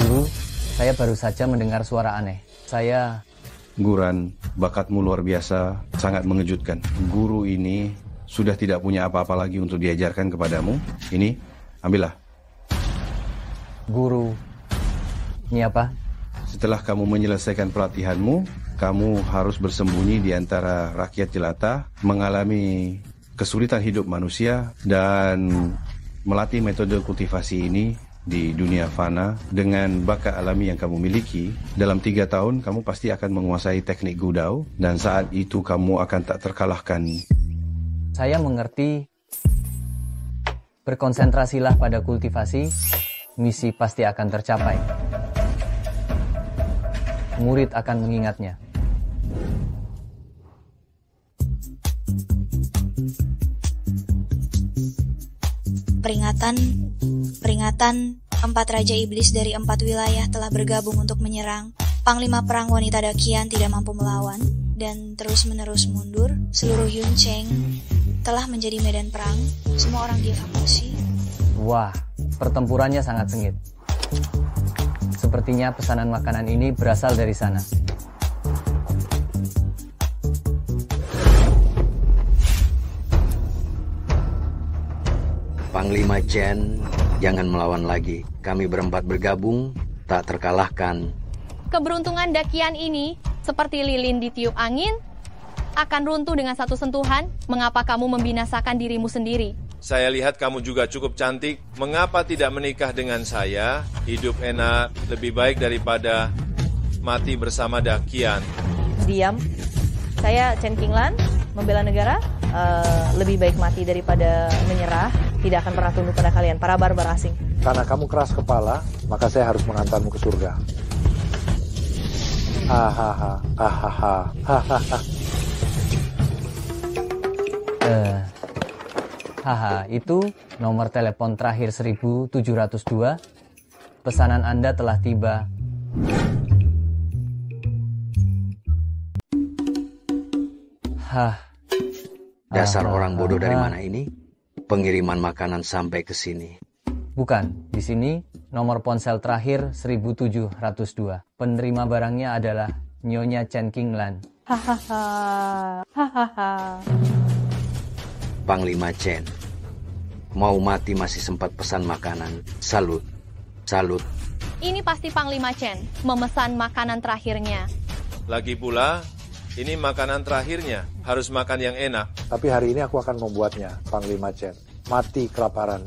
Guru, saya baru saja mendengar suara aneh. Guran, bakatmu luar biasa, sangat mengejutkan. Guru ini sudah tidak punya apa-apa lagi untuk diajarkan kepadamu. Ini, ambillah. Guru, ini apa? Setelah kamu menyelesaikan pelatihanmu, kamu harus bersembunyi di antara rakyat jelata, mengalami kesulitan hidup manusia, dan melatih metode kultivasi ini di dunia fana dengan bakat alami yang kamu miliki. Dalam 3 tahun, kamu pasti akan menguasai teknik Gudao, dan saat itu kamu akan tak terkalahkan. Saya mengerti. Berkonsentrasilah pada kultivasi, misi pasti akan tercapai. Murid akan mengingatnya. Peringatan, 4 Raja Iblis dari 4 wilayah telah bergabung untuk menyerang. Panglima perang wanita Dakian tidak mampu melawan dan terus-menerus mundur. Seluruh Yuncheng telah menjadi medan perang. Semua orang dievakuasi. Wah, pertempurannya sangat sengit. Sepertinya pesanan makanan ini berasal dari sana. Panglima Chen, jangan melawan lagi. Kami berempat bergabung, tak terkalahkan. Keberuntungan Dakian ini, seperti lilin ditiup angin, akan runtuh dengan satu sentuhan. Mengapa kamu membinasakan dirimu sendiri? Saya lihat kamu juga cukup cantik. Mengapa tidak menikah dengan saya? Hidup enak, lebih baik daripada mati bersama Dakian. Diam. Saya Chen Qinglan, membela negara. Lebih baik mati daripada menyerah. Tidak akan pernah tunduk pada kalian, para barbar asing. Karena kamu keras kepala, maka saya harus mengantarmu ke surga. Hahaha, hahaha, hahaha. Haha, itu nomor telepon terakhir 1702. Pesanan Anda telah tiba. Dasar orang bodoh dari mana ini? Pengiriman makanan sampai ke sini. Bukan, di sini nomor ponsel terakhir 1702. Penerima barangnya adalah Nyonya Chen Qinglan. Hahaha, hahaha. Panglima Chen, mau mati masih sempat pesan makanan. Salut, salut. Ini pasti Panglima Chen memesan makanan terakhirnya. Lagi pula, ini makanan terakhirnya. Harus makan yang enak. Tapi hari ini aku akan membuatnya, Panglima Chen. Mati kelaparan.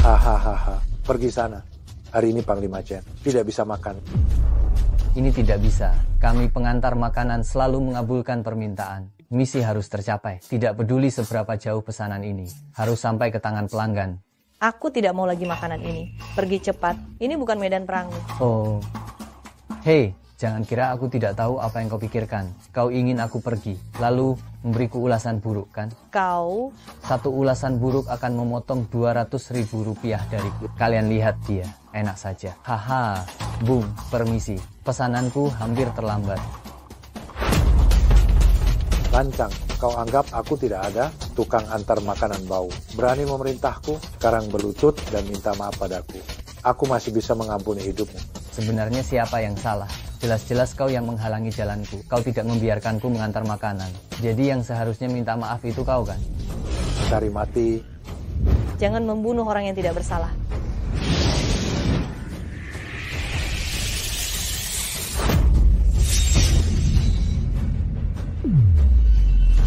Hahaha. Pergi sana. Hari ini Panglima Chen tidak bisa makan. Ini tidak bisa. Kami pengantar makanan selalu mengabulkan permintaan. Misi harus tercapai. Tidak peduli seberapa jauh pesanan ini. Harus sampai ke tangan pelanggan. Aku tidak mau lagi makanan ini. Pergi cepat. Ini bukan medan perang. Oh. Hei, jangan kira aku tidak tahu apa yang kau pikirkan. Kau ingin aku pergi, lalu memberiku ulasan buruk, kan? Kau? Satu ulasan buruk akan memotong 200.000 rupiah dariku. Kalian lihat dia, enak saja. Haha, bung, permisi. Pesananku hampir terlambat. Lancang, kau anggap aku tidak ada tukang antar makanan bau. Berani memerintahku, sekarang berlutut dan minta maaf padaku. Aku masih bisa mengampuni hidupmu. Sebenarnya siapa yang salah? Jelas-jelas kau yang menghalangi jalanku. Kau tidak membiarkanku mengantar makanan. Jadi yang seharusnya minta maaf itu kau, kan? Cari mati. Jangan membunuh orang yang tidak bersalah.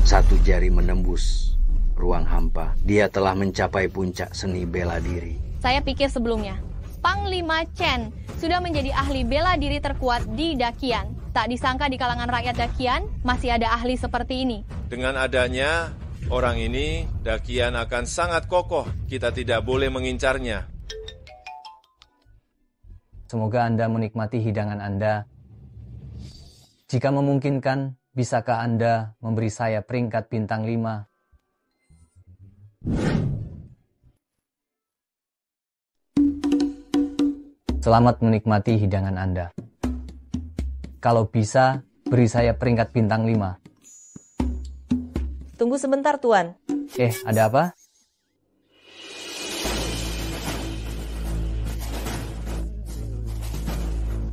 Satu jari menembus ruang hampa. Dia telah mencapai puncak seni bela diri. Saya pikir sebelumnya, Panglima Chen sudah menjadi ahli bela diri terkuat di Dakian. Tak disangka di kalangan rakyat Dakian masih ada ahli seperti ini. Dengan adanya orang ini, Dakian akan sangat kokoh. Kita tidak boleh mengincarnya. Semoga Anda menikmati hidangan Anda. Jika memungkinkan, bisakah Anda memberi saya peringkat bintang 5? Selamat menikmati hidangan Anda. Kalau bisa, beri saya peringkat bintang 5. Tunggu sebentar, Tuan. Ada apa?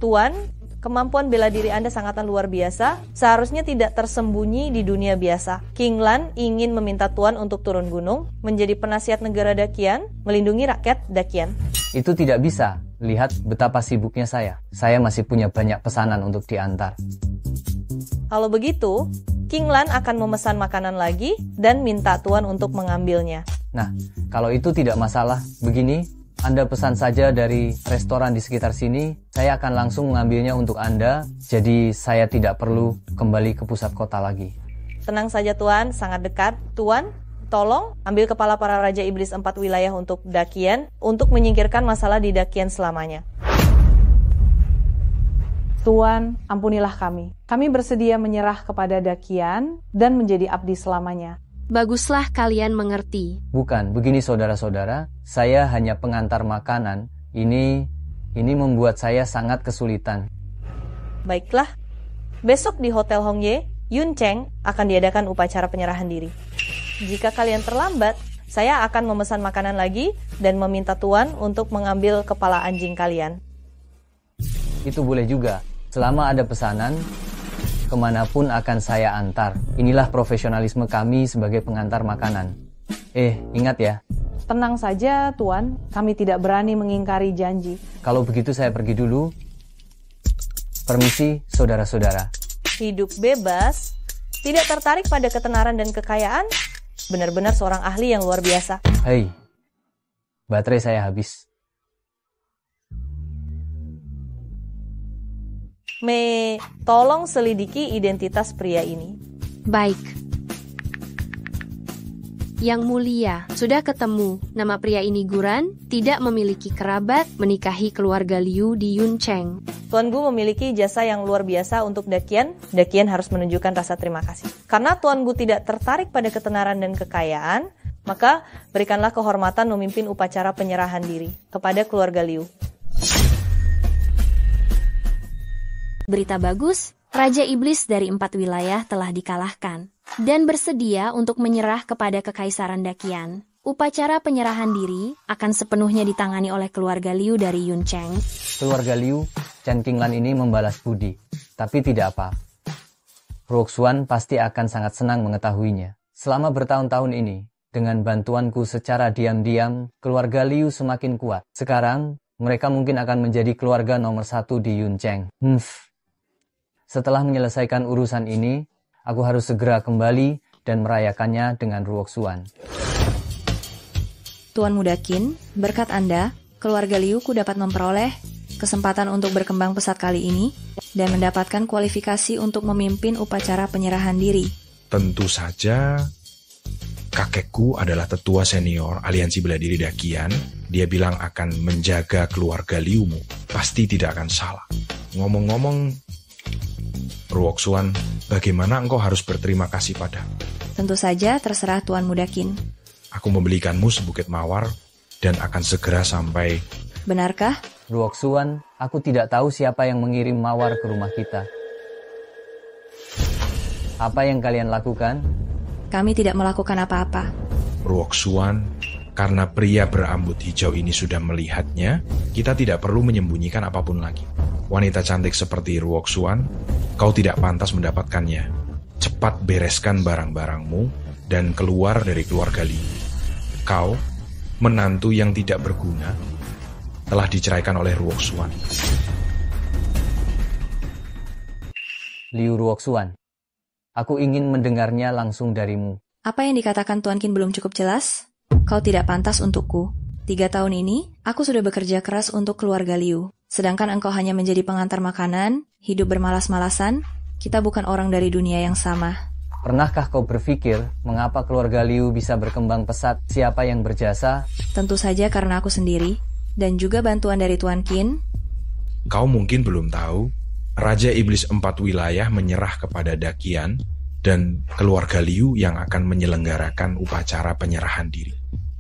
Tuan, kemampuan bela diri Anda sangatlah luar biasa, seharusnya tidak tersembunyi di dunia biasa. King Lan ingin meminta Tuan untuk turun gunung, menjadi penasihat negara Dakian, melindungi rakyat Dakian. Itu tidak bisa. Lihat betapa sibuknya saya. Saya masih punya banyak pesanan untuk diantar. Kalau begitu, King Lan akan memesan makanan lagi dan minta Tuan untuk mengambilnya. Nah, kalau itu tidak masalah, begini, Anda pesan saja dari restoran di sekitar sini, saya akan langsung mengambilnya untuk Anda, jadi saya tidak perlu kembali ke pusat kota lagi. Tenang saja Tuan, sangat dekat. Tuan, tolong ambil kepala para Raja Iblis 4 wilayah untuk Dakian, untuk menyingkirkan masalah di Dakian selamanya. Tuan, ampunilah kami. Kami bersedia menyerah kepada Dakian dan menjadi abdi selamanya. Baguslah kalian mengerti. Bukan, begini saudara-saudara, saya hanya pengantar makanan. Ini membuat saya sangat kesulitan. Baiklah, besok di Hotel Hongye, Yun Cheng akan diadakan upacara penyerahan diri. Jika kalian terlambat, saya akan memesan makanan lagi dan meminta Tuan untuk mengambil kepala anjing kalian. Itu boleh juga. Selama ada pesanan, kemanapun akan saya antar. Inilah profesionalisme kami sebagai pengantar makanan. Ingat ya. Tenang saja, Tuan. Kami tidak berani mengingkari janji. Kalau begitu saya pergi dulu. Permisi, saudara-saudara. Hidup bebas, tidak tertarik pada ketenaran dan kekayaan, benar-benar seorang ahli yang luar biasa. Hei, baterai saya habis. Mei, tolong selidiki identitas pria ini. Baik. Yang mulia, sudah ketemu. Nama pria ini Guran, tidak memiliki kerabat, menikahi keluarga Liu di Yuncheng. Tuan Gu memiliki jasa yang luar biasa untuk Dakian. Dakian harus menunjukkan rasa terima kasih. Karena Tuan Gu tidak tertarik pada ketenaran dan kekayaan, maka berikanlah kehormatan memimpin upacara penyerahan diri kepada keluarga Liu. Berita bagus, Raja Iblis dari 4 wilayah telah dikalahkan dan bersedia untuk menyerah kepada Kekaisaran Dakian. Upacara penyerahan diri akan sepenuhnya ditangani oleh keluarga Liu dari Yuncheng. Keluarga Liu, Chen Qinglan ini membalas budi, tapi tidak apa. Ruoxuan pasti akan sangat senang mengetahuinya. Selama bertahun-tahun ini, dengan bantuanku secara diam-diam, keluarga Liu semakin kuat. Sekarang, mereka mungkin akan menjadi keluarga nomor 1 di Yuncheng. Setelah menyelesaikan urusan ini, aku harus segera kembali dan merayakannya dengan Ruoxuan. Tuan Muda Qin, berkat Anda, keluarga Liuku dapat memperoleh kesempatan untuk berkembang pesat kali ini dan mendapatkan kualifikasi untuk memimpin upacara penyerahan diri. Tentu saja, kakekku adalah tetua senior Aliansi Bela Diri Dakian. Dia bilang akan menjaga keluarga Liumu. Pasti tidak akan salah. Ngomong-ngomong, Ruoxuan, bagaimana engkau harus berterima kasih padaku? Tentu saja terserah Tuan Muda Qin. Aku membelikanmu sebukit mawar dan akan segera sampai. Benarkah? Ruoxuan, aku tidak tahu siapa yang mengirim mawar ke rumah kita. Apa yang kalian lakukan? Kami tidak melakukan apa-apa. Ruoxuan, karena pria berambut hijau ini sudah melihatnya, kita tidak perlu menyembunyikan apapun lagi. Wanita cantik seperti Ruoxuan, kau tidak pantas mendapatkannya. Cepat bereskan barang-barangmu dan keluar dari keluarga Liu. Kau, menantu yang tidak berguna, telah diceraikan oleh Ruoxuan. Liu Ruoxuan, aku ingin mendengarnya langsung darimu. Apa yang dikatakan Tuan Qin belum cukup jelas? Kau tidak pantas untukku. 3 tahun ini, aku sudah bekerja keras untuk keluarga Liu. Sedangkan engkau hanya menjadi pengantar makanan, hidup bermalas-malasan. Kita bukan orang dari dunia yang sama. Pernahkah kau berpikir mengapa keluarga Liu bisa berkembang pesat? Siapa yang berjasa? Tentu saja karena aku sendiri, dan juga bantuan dari Tuan Qin. Kau mungkin belum tahu, Raja Iblis 4 wilayah menyerah kepada Dakian dan keluarga Liu yang akan menyelenggarakan upacara penyerahan diri.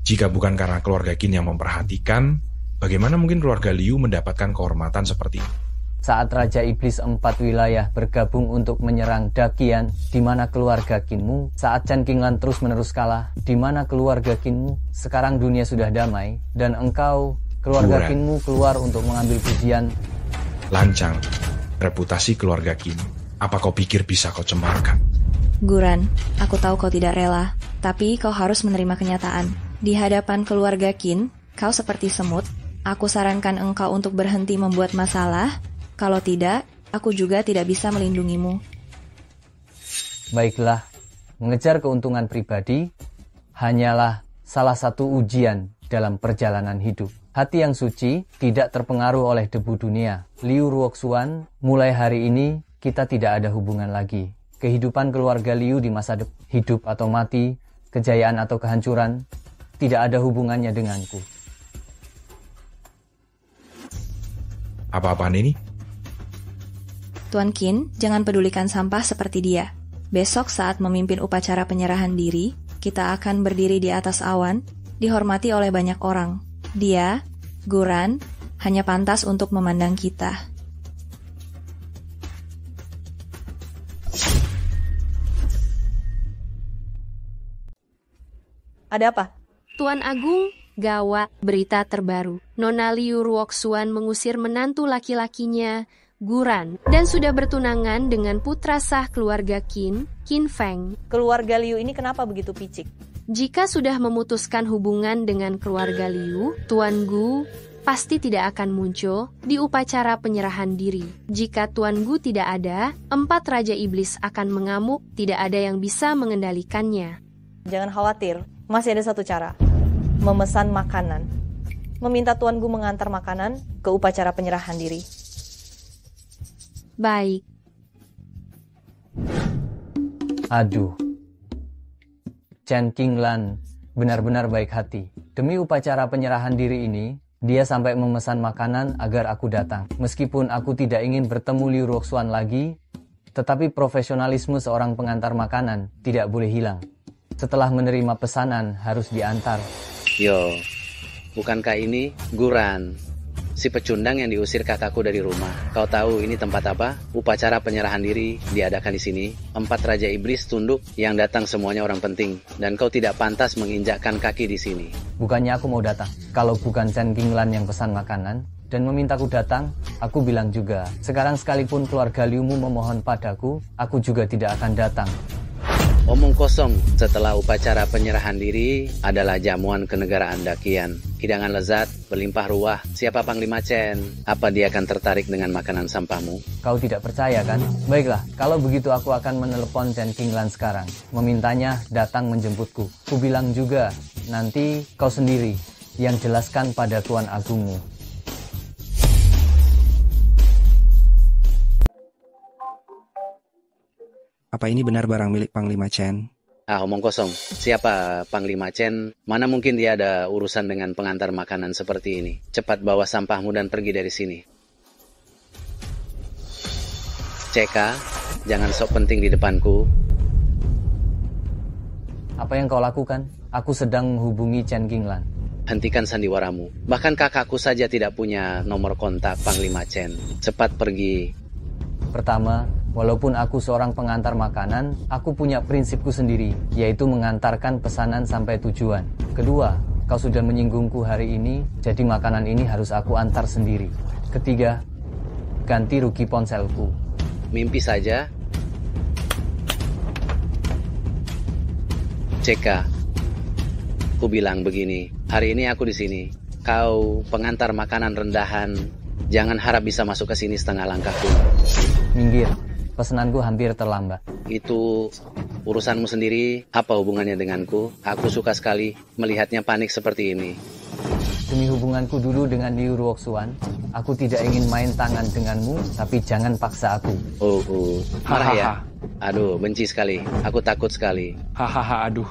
Jika bukan karena keluarga Qin yang memperhatikan, bagaimana mungkin keluarga Liu mendapatkan kehormatan seperti ini? Saat Raja Iblis 4 wilayah bergabung untuk menyerang Dakian, di mana keluarga Qinmu? Saat Chen Qinglan terus-menerus kalah, di mana keluarga Qinmu? Sekarang dunia sudah damai, dan engkau, keluarga Qinmu keluar untuk mengambil pujian. lancang reputasi keluarga Qin. Apa kau pikir bisa kau cemarkan? Guran, aku tahu kau tidak rela, tapi kau harus menerima kenyataan. Di hadapan keluarga Qin, kau seperti semut. Aku sarankan engkau untuk berhenti membuat masalah. Kalau tidak, aku juga tidak bisa melindungimu. Baiklah, mengejar keuntungan pribadi hanyalah salah satu ujian dalam perjalanan hidup. Hati yang suci tidak terpengaruh oleh debu dunia. Liu Ruoxuan, mulai hari ini kita tidak ada hubungan lagi. Kehidupan keluarga Liu di masa depan, hidup atau mati, kejayaan atau kehancuran, tidak ada hubungannya denganku. Apa-apaan ini? Tuan Qin, jangan pedulikan sampah seperti dia. Besok saat memimpin upacara penyerahan diri, kita akan berdiri di atas awan, dihormati oleh banyak orang. Dia, Guran, hanya pantas untuk memandang kita. Ada apa? Tuan Agung, gawat, berita terbaru. Nona Liu Ruoxuan mengusir menantu laki-lakinya, Guran, dan sudah bertunangan dengan putra sah keluarga Qin, Qin Feng. Keluarga Liu ini kenapa begitu picik? Jika sudah memutuskan hubungan dengan keluarga Liu, Tuan Gu pasti tidak akan muncul di upacara penyerahan diri. Jika Tuan Gu tidak ada, 4 Raja Iblis akan mengamuk, tidak ada yang bisa mengendalikannya. Jangan khawatir, masih ada satu cara. Memesan makanan. Meminta Tuan Gu mengantar makanan ke upacara penyerahan diri. Baik. Aduh. Chen Qinglan benar-benar baik hati. Demi upacara penyerahan diri ini, dia sampai memesan makanan agar aku datang. Meskipun aku tidak ingin bertemu Liu Ruoxuan lagi, tetapi profesionalisme seorang pengantar makanan tidak boleh hilang. Setelah menerima pesanan, harus diantar. Yo, bukankah ini Guran, si pecundang yang diusir kakakku dari rumah? Kau tahu ini tempat apa? Upacara penyerahan diri diadakan di sini. 4 Raja Iblis tunduk, yang datang semuanya orang penting. Dan kau tidak pantas menginjakkan kaki di sini. Bukannya aku mau datang. Kalau bukan Chen Qinglan yang pesan makanan dan memintaku datang, aku bilang juga. Sekarang sekalipun keluarga Liumu memohon padaku, aku juga tidak akan datang. Omong kosong. Setelah upacara penyerahan diri adalah jamuan kenegaraan Dakian. Hidangan lezat, berlimpah ruah. Siapa Panglima Chen? Apa dia akan tertarik dengan makanan sampahmu? Kau tidak percaya kan? Baiklah, kalau begitu aku akan menelepon Chen Qinglan sekarang. Memintanya datang menjemputku. Ku bilang juga, nanti kau sendiri yang jelaskan pada Tuan Agungmu. Apa ini benar barang milik Panglima Chen? Omong kosong. Siapa Panglima Chen? Mana mungkin dia ada urusan dengan pengantar makanan seperti ini. Cepat bawa sampahmu dan pergi dari sini. Ceka, jangan sok penting di depanku. Apa yang kau lakukan? Aku sedang menghubungi Chen Qinglan. Hentikan sandiwaramu. Bahkan kakakku saja tidak punya nomor kontak Panglima Chen. Cepat pergi. Pertama, walaupun aku seorang pengantar makanan, aku punya prinsipku sendiri, yaitu mengantarkan pesanan sampai tujuan. Kedua, kau sudah menyinggungku hari ini, jadi makanan ini harus aku antar sendiri. Ketiga, ganti rugi ponselku. Mimpi saja. Ceka, ku bilang begini, hari ini aku di sini. Kau pengantar makanan rendahan, jangan harap bisa masuk ke sini setengah langkah pun. Minggir, pesananku hampir terlambat. Itu urusanmu sendiri, apa hubungannya denganku? Aku suka sekali melihatnya panik seperti ini. Demi hubunganku dulu dengan Liu Ruoxuan, aku tidak ingin main tangan denganmu, tapi jangan paksa aku. Marah ya? Aduh, benci sekali. Aku takut sekali. Hahaha, aduh.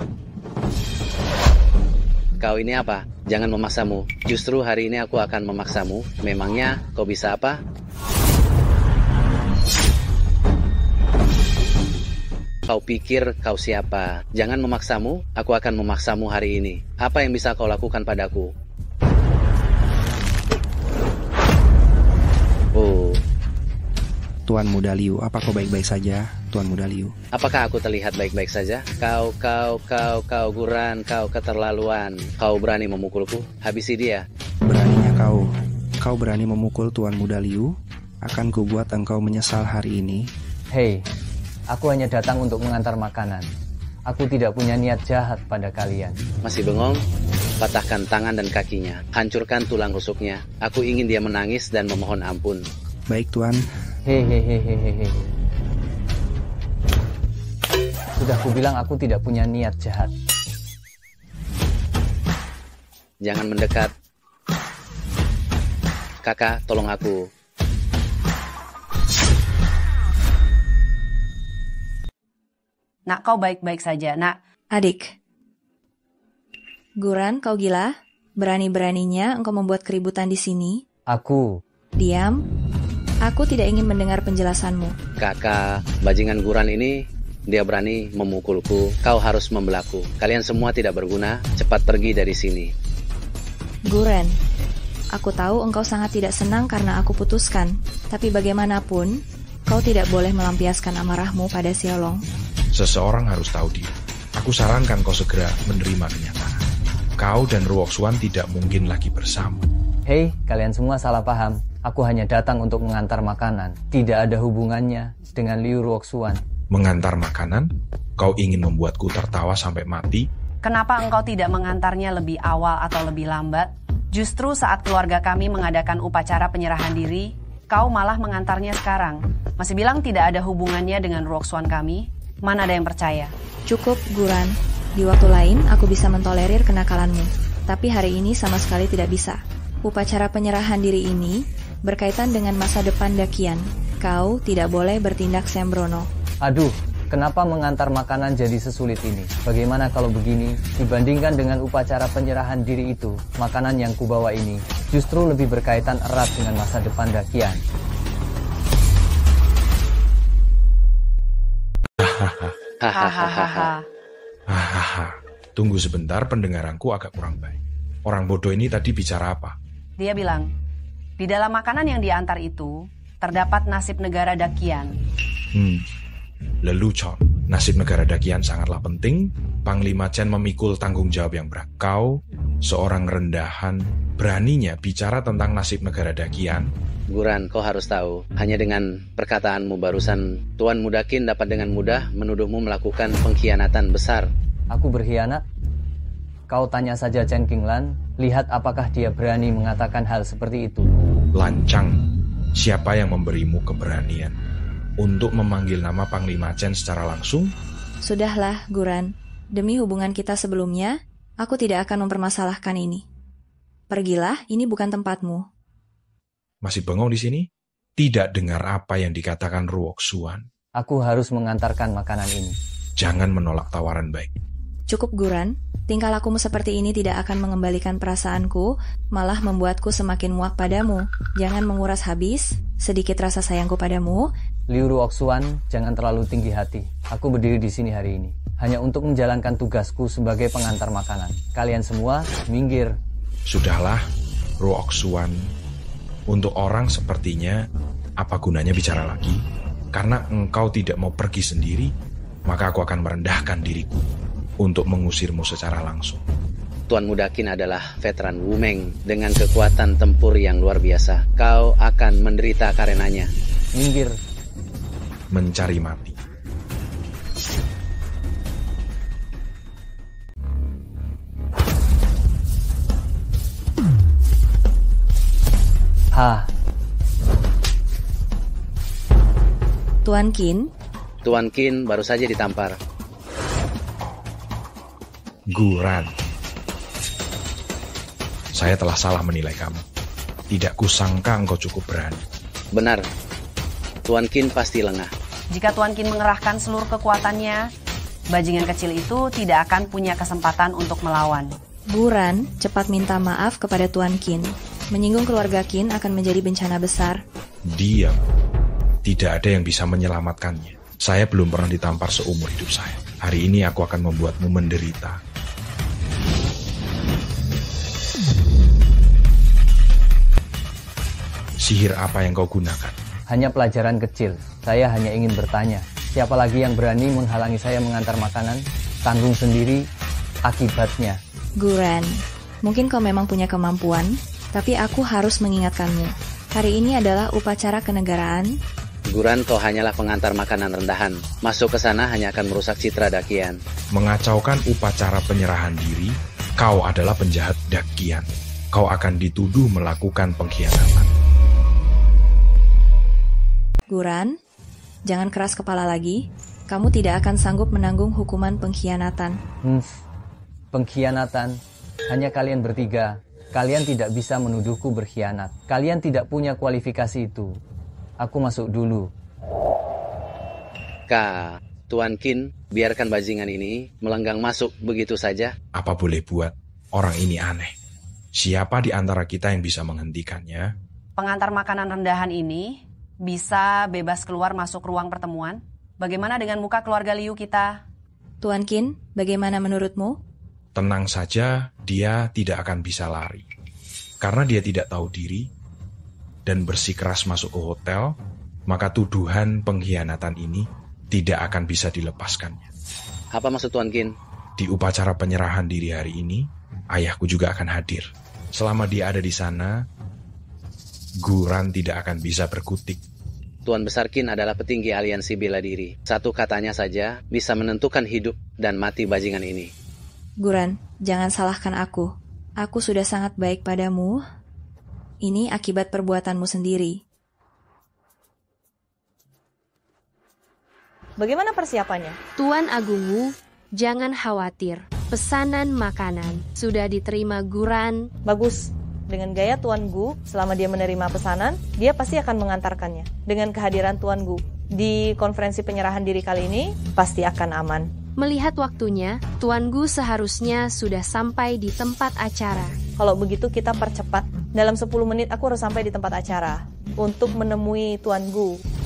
Kau ini apa? Jangan memaksamu. Justru hari ini aku akan memaksamu. Memangnya kau bisa apa? Kau pikir kau siapa? Jangan memaksamu, aku akan memaksamu hari ini. Apa yang bisa kau lakukan padaku? Tuan Muda Liu, apa kau baik-baik saja, Tuan Muda Liu? Apakah aku terlihat baik-baik saja? Kau Guran, kau keterlaluan. Kau berani memukulku? Habisi dia. Beraninya kau berani memukul Tuan Muda Liu? akan kubuat engkau menyesal hari ini. Hei, aku hanya datang untuk mengantar makanan. Aku tidak punya niat jahat pada kalian. Masih bengong? Patahkan tangan dan kakinya, hancurkan tulang rusuknya. Aku ingin dia menangis dan memohon ampun. Baik, Tuan. Hehehehehe. Sudah kubilang aku tidak punya niat jahat. Jangan mendekat. Kakak, tolong aku. Nak, kau baik-baik saja, nak. Adik. Guran, kau gila? Berani-beraninya engkau membuat keributan di sini? Aku. Diam. Aku tidak ingin mendengar penjelasanmu. Kakak, bajingan Guran ini, dia berani memukulku. Kau harus membelaku. Kalian semua tidak berguna. Cepat pergi dari sini. Guran, aku tahu engkau sangat tidak senang karena aku putuskan. Tapi bagaimanapun, kau tidak boleh melampiaskan amarahmu pada Xiaolong. Seseorang harus tahu diri. Aku sarankan kau segera menerima kenyataan. Kau dan Ruoxuan tidak mungkin lagi bersama. Hei, kalian semua salah paham. Aku hanya datang untuk mengantar makanan. Tidak ada hubungannya dengan Liu Ruoxuan. Mengantar makanan? Kau ingin membuatku tertawa sampai mati? Kenapa engkau tidak mengantarnya lebih awal atau lebih lambat? Justru saat keluarga kami mengadakan upacara penyerahan diri, kau malah mengantarnya sekarang. Masih bilang tidak ada hubungannya dengan Ruoxuan kami? Mana ada yang percaya? Cukup, Guran. Di waktu lain, aku bisa mentolerir kenakalanmu. Tapi hari ini sama sekali tidak bisa. Upacara penyerahan diri ini berkaitan dengan masa depan Dakian. Kau tidak boleh bertindak sembrono. Aduh, kenapa mengantar makanan jadi sesulit ini? Bagaimana kalau begini? Dibandingkan dengan upacara penyerahan diri itu, makanan yang kubawa ini justru lebih berkaitan erat dengan masa depan Dakian. Hahaha. Tunggu sebentar, pendengaranku agak kurang baik. Orang bodoh ini tadi bicara apa? Dia bilang, di dalam makanan yang diantar itu, terdapat nasib negara Dakian. Lelucon. Nasib negara Dakian sangatlah penting. Panglima Chen memikul tanggung jawab yang berat. Kau, seorang rendahan, beraninya bicara tentang nasib negara Dakian. Guran, kau harus tahu, hanya dengan perkataanmu barusan, Tuan Mudakin dapat dengan mudah menuduhmu melakukan pengkhianatan besar. Aku berkhianat? Kau tanya saja Chen Qinglan, lihat apakah dia berani mengatakan hal seperti itu. Lancang, siapa yang memberimu keberanian untuk memanggil nama Panglima Chen secara langsung? Sudahlah, Guran. Demi hubungan kita sebelumnya, aku tidak akan mempermasalahkan ini. Pergilah, ini bukan tempatmu. Masih bengong di sini? Tidak dengar apa yang dikatakan Ruoxuan. Aku harus mengantarkan makanan ini. Jangan menolak tawaran baik. Cukup, Guran. Tingkah lakumu seperti ini tidak akan mengembalikan perasaanku, malah membuatku semakin muak padamu. Jangan menguras habis sedikit rasa sayangku padamu. Liu Ruoxuan, jangan terlalu tinggi hati. Aku berdiri di sini hari ini hanya untuk menjalankan tugasku sebagai pengantar makanan. Kalian semua minggir. Sudahlah, Ruoxuan. Untuk orang sepertinya, apa gunanya bicara lagi? Karena engkau tidak mau pergi sendiri, maka aku akan merendahkan diriku untuk mengusirmu secara langsung. Tuan Mudakin adalah veteran Wumeng dengan kekuatan tempur yang luar biasa. Kau akan menderita karenanya. Minggir. Mencari mati. Tuan Qin? Tuan Qin baru saja ditampar. Guran. Saya telah salah menilai kamu. Tidak kusangka engkau cukup berani. Benar. Tuan Qin pasti lengah. Jika Tuan Qin mengerahkan seluruh kekuatannya, bajingan kecil itu tidak akan punya kesempatan untuk melawan. Guran, cepat minta maaf kepada Tuan Qin. Menyinggung keluarga Qin akan menjadi bencana besar. Diam. Tidak ada yang bisa menyelamatkannya. Saya belum pernah ditampar seumur hidup saya. Hari ini aku akan membuatmu menderita. Sihir apa yang kau gunakan? Hanya pelajaran kecil. Saya hanya ingin bertanya, siapa lagi yang berani menghalangi saya mengantar makanan? Tanggung sendiri akibatnya. Guran, mungkin kau memang punya kemampuan, tapi aku harus mengingatkanmu. Hari ini adalah upacara kenegaraan. Guran, kau hanyalah pengantar makanan rendahan. Masuk ke sana hanya akan merusak citra Dakian. Mengacaukan upacara penyerahan diri, kau adalah penjahat Dakian. Kau akan dituduh melakukan pengkhianatan. Guran, jangan keras kepala lagi. Kamu tidak akan sanggup menanggung hukuman pengkhianatan. Pengkhianatan? Hanya kalian bertiga. Kalian tidak bisa menuduhku berkhianat. Kalian tidak punya kualifikasi itu. Aku masuk dulu. Tuan Qin, biarkan bajingan ini melenggang masuk begitu saja. Apa boleh buat? Orang ini aneh. Siapa di antara kita yang bisa menghentikannya? Pengantar makanan rendahan ini bisa bebas keluar masuk ruang pertemuan. Bagaimana dengan muka keluarga Liu kita? Tuan Qin, bagaimana menurutmu? Tenang saja, dia tidak akan bisa lari. Karena dia tidak tahu diri dan bersikeras masuk ke hotel, maka tuduhan pengkhianatan ini tidak akan bisa dilepaskannya. Apa maksud Tuan Qin? Di upacara penyerahan diri hari ini, ayahku juga akan hadir. Selama dia ada di sana, Guran tidak akan bisa berkutik. Tuan Besar Qin adalah petinggi aliansi bela diri. Satu katanya saja bisa menentukan hidup dan mati bajingan ini. Guran, jangan salahkan aku. Aku sudah sangat baik padamu. Ini akibat perbuatanmu sendiri. Bagaimana persiapannya? Tuan Agung Wu, jangan khawatir. Pesanan makanan sudah diterima Guran. Bagus. Dengan gaya Tuan Gu, selama dia menerima pesanan, dia pasti akan mengantarkannya. Dengan kehadiran Tuan Gu di konferensi penyerahan diri kali ini, pasti akan aman. Melihat waktunya, Tuan Gu seharusnya sudah sampai di tempat acara. Kalau begitu kita percepat. Dalam 10 menit aku harus sampai di tempat acara untuk menemui Tuan Gu.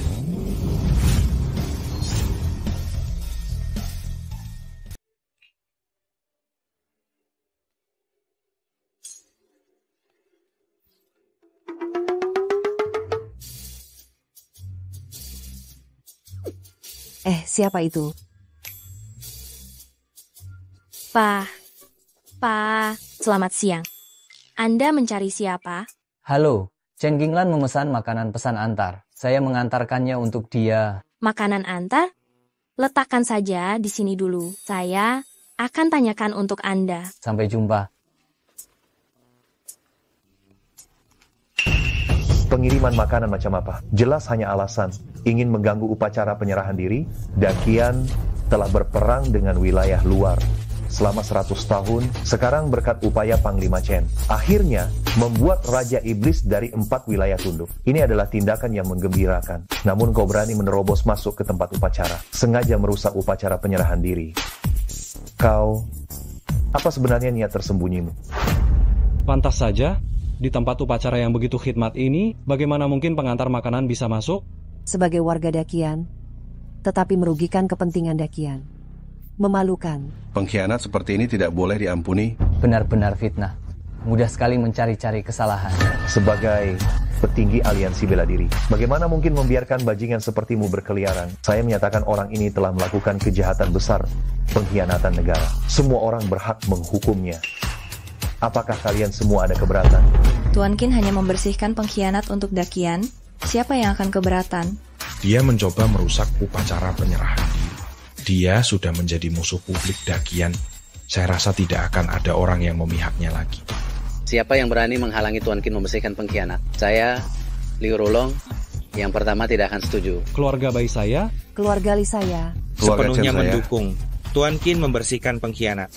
Siapa itu? Pak, selamat siang. Anda mencari siapa? Halo, Chen Qinglan memesan makanan pesan antar. Saya mengantarkannya untuk dia. Makanan antar? Letakkan saja di sini dulu. Saya akan tanyakan untuk Anda. Sampai jumpa. Pengiriman makanan macam apa? Jelas hanya alasan ingin mengganggu upacara penyerahan diri. Dakian telah berperang dengan wilayah luar selama 100 tahun, sekarang berkat upaya Panglima Chen, akhirnya membuat Raja Iblis dari 4 wilayah tunduk. Ini adalah tindakan yang menggembirakan. Namun kau berani menerobos masuk ke tempat upacara, sengaja merusak upacara penyerahan diri. Kau, apa sebenarnya niat tersembunyimu? Pantas saja, di tempat upacara yang begitu khidmat ini, bagaimana mungkin pengantar makanan bisa masuk? Sebagai warga Dakian, tetapi merugikan kepentingan Dakian. Memalukan. Pengkhianat seperti ini tidak boleh diampuni. Benar-benar fitnah. Mudah sekali mencari-cari kesalahan. Sebagai petinggi aliansi bela diri, bagaimana mungkin membiarkan bajingan sepertimu berkeliaran? Saya menyatakan orang ini telah melakukan kejahatan besar, pengkhianatan negara. Semua orang berhak menghukumnya. Apakah kalian semua ada keberatan? Tuan Qin hanya membersihkan pengkhianat untuk Dakian. Siapa yang akan keberatan? Dia mencoba merusak upacara penyerahan diri. Dia sudah menjadi musuh publik Dakian. Saya rasa tidak akan ada orang yang memihaknya lagi. Siapa yang berani menghalangi Tuan Qin membersihkan pengkhianat? Saya, Liu Rulong, yang pertama tidak akan setuju. Keluarga bayi saya? Keluarga Li saya. Sepenuhnya mendukung Tuan Qin membersihkan pengkhianat.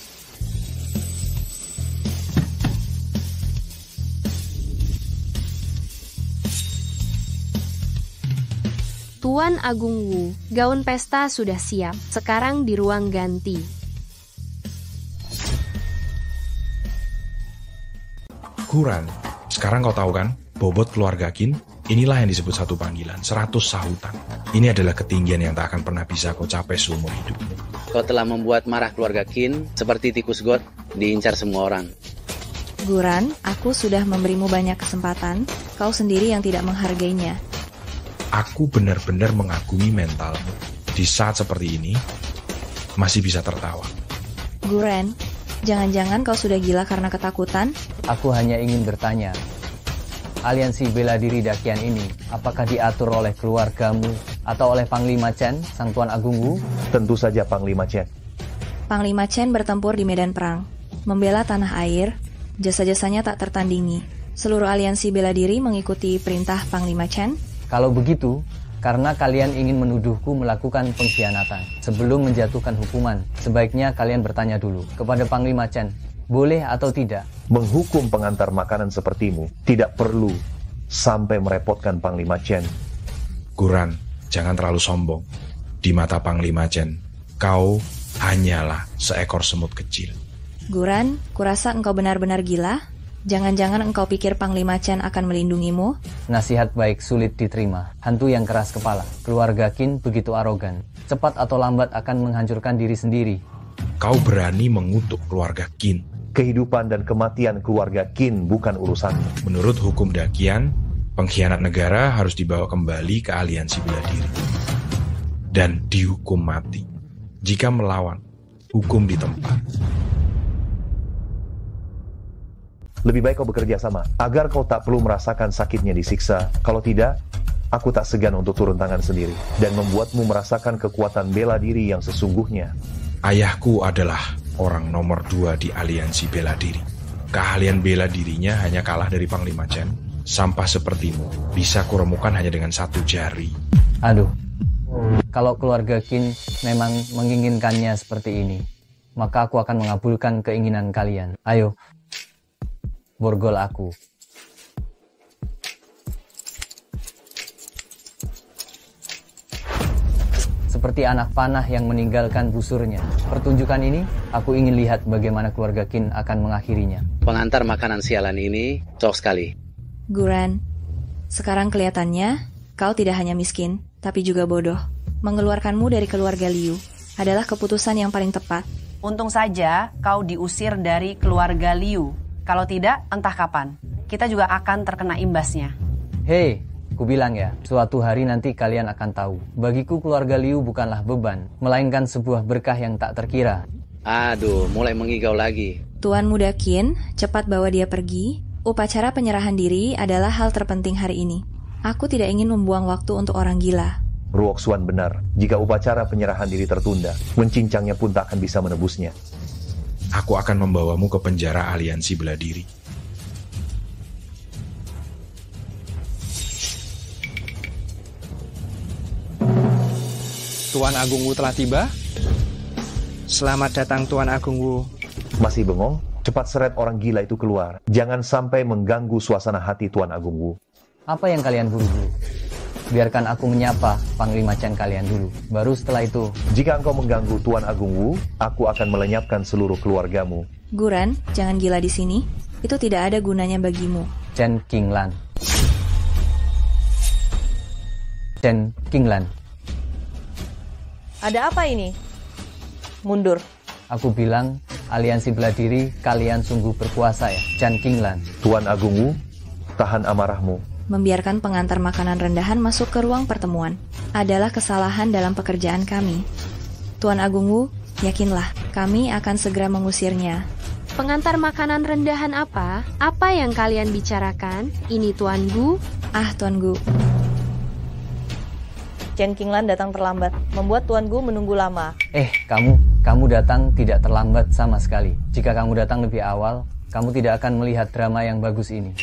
Tuan Agung Wu, gaun pesta sudah siap. Sekarang di ruang ganti. Guran, sekarang kau tahu kan, bobot keluarga Qin, inilah yang disebut satu panggilan, 100 sahutan. Ini adalah ketinggian yang tak akan pernah bisa kau capai seumur hidupmu. Kau telah membuat marah keluarga Qin seperti tikus got, diincar semua orang. Guran, aku sudah memberimu banyak kesempatan. Kau sendiri yang tidak menghargainya. Aku benar-benar mengagumi mentalmu. Di saat seperti ini, masih bisa tertawa. Guran, jangan-jangan kau sudah gila karena ketakutan? Aku hanya ingin bertanya, aliansi bela diri Dakian ini, apakah diatur oleh keluargamu atau oleh Panglima Chen, Sang Tuan Agung Wu? Tentu saja Panglima Chen. Panglima Chen bertempur di medan perang, membela tanah air, jasa-jasanya tak tertandingi. Seluruh aliansi bela diri mengikuti perintah Panglima Chen. Kalau begitu, karena kalian ingin menuduhku melakukan pengkhianatan, sebelum menjatuhkan hukuman, sebaiknya kalian bertanya dulu kepada Panglima Chen. Boleh atau tidak? Menghukum pengantar makanan sepertimu tidak perlu sampai merepotkan Panglima Chen. Guran, jangan terlalu sombong. Di mata Panglima Chen, kau hanyalah seekor semut kecil. Guran, kurasa engkau benar-benar gila? Jangan-jangan engkau pikir Panglima Chen akan melindungimu? Nasihat baik sulit diterima. Hantu yang keras kepala. Keluarga Qin begitu arogan. Cepat atau lambat akan menghancurkan diri sendiri. Kau berani mengutuk keluarga Qin. Kehidupan dan kematian keluarga Qin bukan urusanmu. Menurut hukum Dakian, pengkhianat negara harus dibawa kembali ke aliansi bela diri dan dihukum mati. Jika melawan, hukum ditempa. Lebih baik kau bekerja sama, agar kau tak perlu merasakan sakitnya disiksa. Kalau tidak, aku tak segan untuk turun tangan sendiri dan membuatmu merasakan kekuatan bela diri yang sesungguhnya. Ayahku adalah orang nomor 2 di aliansi bela diri. Keahlian bela dirinya hanya kalah dari Panglima Chen. Sampah sepertimu bisa kuremukan hanya dengan 1 jari. Aduh, kalau keluarga Qin memang menginginkannya seperti ini, maka aku akan mengabulkan keinginan kalian. Ayo, borgol aku. Seperti anak panah yang meninggalkan busurnya. Pertunjukan ini, aku ingin lihat bagaimana keluarga Qin akan mengakhirinya. Pengantar makanan sialan ini cocok sekali. Guran, sekarang kelihatannya kau tidak hanya miskin, tapi juga bodoh. Mengeluarkanmu dari keluarga Liu adalah keputusan yang paling tepat. Untung saja kau diusir dari keluarga Liu. Kalau tidak, entah kapan. Kita juga akan terkena imbasnya. Hei, ku bilang ya, suatu hari nanti kalian akan tahu. Bagiku keluarga Liu bukanlah beban, melainkan sebuah berkah yang tak terkira. Aduh, mulai mengigau lagi. Tuan Muda Qin, cepat bawa dia pergi. Upacara penyerahan diri adalah hal terpenting hari ini. Aku tidak ingin membuang waktu untuk orang gila. Ruoxuan benar, jika upacara penyerahan diri tertunda, mencincangnya pun tak akan bisa menebusnya. Aku akan membawamu ke penjara aliansi bela diri. Tuan Agung Wu telah tiba. Selamat datang Tuan Agung Wu. Masih bengong? Cepat seret orang gila itu keluar. Jangan sampai mengganggu suasana hati Tuan Agung Wu. Apa yang kalian buru-buru? Biarkan aku menyapa Panglima Chen kalian dulu. Baru setelah itu... Jika engkau mengganggu Tuan Agung Wu, aku akan melenyapkan seluruh keluargamu. Guran, jangan gila di sini. Itu tidak ada gunanya bagimu. Chen Qinglan. Chen Qinglan. Ada apa ini? Mundur. Aku bilang, aliansi bela diri, kalian sungguh berkuasa ya, Chen Qinglan. Tuan Agung Wu, tahan amarahmu. Membiarkan pengantar makanan rendahan masuk ke ruang pertemuan adalah kesalahan dalam pekerjaan kami. Tuan Agung Wu, yakinlah, kami akan segera mengusirnya. Pengantar makanan rendahan apa? Apa yang kalian bicarakan? Ini Tuan Gu? Ah, Tuan Gu. Chen Qinglan datang terlambat, membuat Tuan Gu menunggu lama. Kamu datang tidak terlambat sama sekali. Jika kamu datang lebih awal, kamu tidak akan melihat drama yang bagus ini.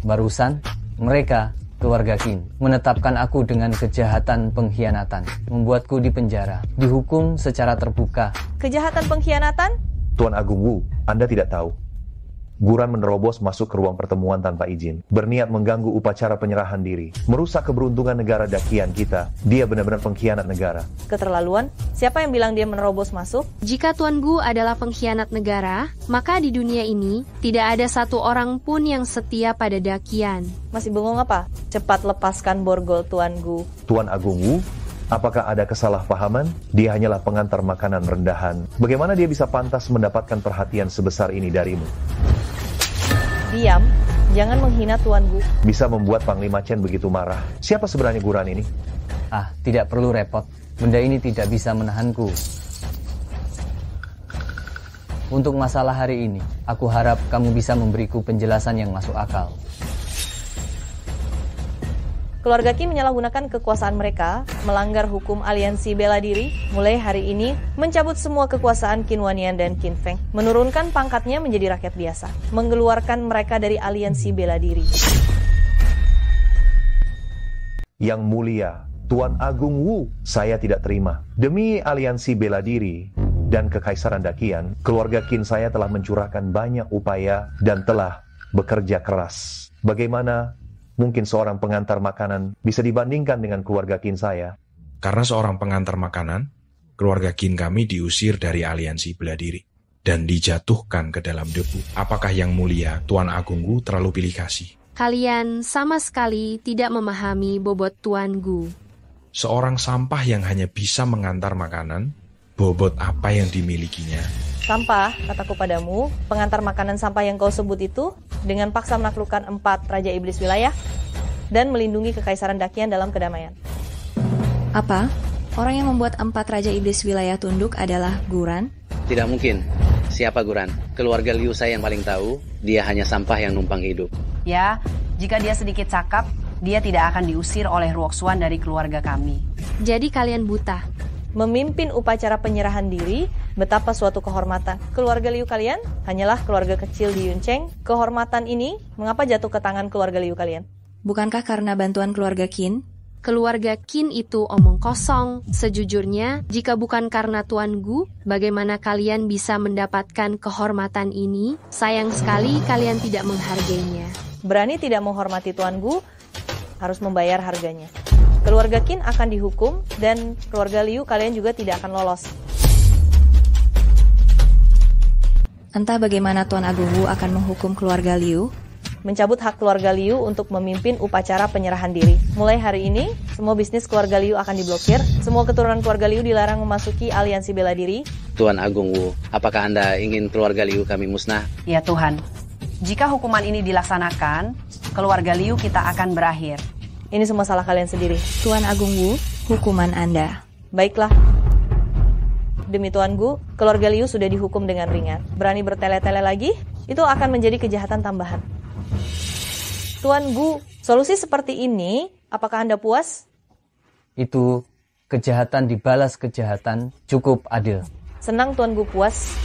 Barusan, mereka, keluarga Qin, menetapkan aku dengan kejahatan pengkhianatan, membuatku dipenjara, dihukum secara terbuka. Kejahatan pengkhianatan? Tuan Agung Wu, Anda tidak tahu. Guran menerobos masuk ke ruang pertemuan tanpa izin, berniat mengganggu upacara penyerahan diri, merusak keberuntungan negara Dakian kita. Dia benar-benar pengkhianat negara. Keterlaluan? Siapa yang bilang dia menerobos masuk? Jika Tuan Gu adalah pengkhianat negara, maka di dunia ini tidak ada satu orang pun yang setia pada Dakian. Masih bengong apa? Cepat lepaskan borgol Tuan Gu. Tuan Agung Wu, apakah ada kesalahpahaman? Dia hanyalah pengantar makanan rendahan. Bagaimana dia bisa pantas mendapatkan perhatian sebesar ini darimu? Diam, jangan menghina Tuan Gu. Bisa membuat Panglima Chen begitu marah. Siapa sebenarnya Guran ini? Tidak perlu repot. Benda ini tidak bisa menahanku. Untuk masalah hari ini, aku harap kamu bisa memberiku penjelasan yang masuk akal. Keluarga Qin menyalahgunakan kekuasaan mereka, melanggar hukum aliansi bela diri, mulai hari ini mencabut semua kekuasaan Qin Wannian dan Qin Feng, menurunkan pangkatnya menjadi rakyat biasa, mengeluarkan mereka dari aliansi bela diri. Yang mulia, Tuan Agung Wu, saya tidak terima. Demi aliansi bela diri dan kekaisaran Dakian, keluarga Qin saya telah mencurahkan banyak upaya dan telah bekerja keras. Bagaimana mungkin seorang pengantar makanan bisa dibandingkan dengan keluarga Qin saya? Karena seorang pengantar makanan, keluarga Qin kami diusir dari aliansi bela diri dan dijatuhkan ke dalam debu. Apakah yang mulia Tuan Agung Wu terlalu pilih kasih? Kalian sama sekali tidak memahami bobot Tuan Gu. Seorang sampah yang hanya bisa mengantar makanan, bobot apa yang dimilikinya? Sampah, kataku padamu, pengantar makanan sampah yang kau sebut itu, dengan paksa menaklukkan 4 Raja Iblis wilayah, dan melindungi kekaisaran Dakian dalam kedamaian. Apa? Orang yang membuat 4 Raja Iblis wilayah tunduk adalah Guran? Tidak mungkin. Siapa Guran? Keluarga Liu saya yang paling tahu, dia hanya sampah yang numpang hidup. Ya, jika dia sedikit cakap, dia tidak akan diusir oleh Ruoxuan dari keluarga kami. Jadi kalian buta. Memimpin upacara penyerahan diri, betapa suatu kehormatan. Keluarga Liu kalian hanyalah keluarga kecil di Yuncheng. Kehormatan ini mengapa jatuh ke tangan keluarga Liu kalian? Bukankah karena bantuan keluarga Qin? Keluarga Qin itu omong kosong. Sejujurnya, jika bukan karena Tuan Gu, bagaimana kalian bisa mendapatkan kehormatan ini? Sayang sekali kalian tidak menghargainya. Berani tidak menghormati Tuan Gu, harus membayar harganya. Keluarga Qin akan dihukum, dan keluarga Liu kalian juga tidak akan lolos. Entah bagaimana Tuan Agung Wu akan menghukum keluarga Liu. Mencabut hak keluarga Liu untuk memimpin upacara penyerahan diri. Mulai hari ini, semua bisnis keluarga Liu akan diblokir. Semua keturunan keluarga Liu dilarang memasuki aliansi bela diri. Tuan Agung Wu, apakah Anda ingin keluarga Liu kami musnah? Ya Tuhan, jika hukuman ini dilaksanakan, keluarga Liu kita akan berakhir. Ini semua salah kalian sendiri. Tuan Agung Wu, hukuman Anda. Baiklah. Demi Tuan Gu, keluarga Liu sudah dihukum dengan ringan. Berani bertele-tele lagi, itu akan menjadi kejahatan tambahan. Tuan Gu, solusi seperti ini, apakah Anda puas? Itu kejahatan dibalas kejahatan, cukup adil. Senang Tuan Gu puas.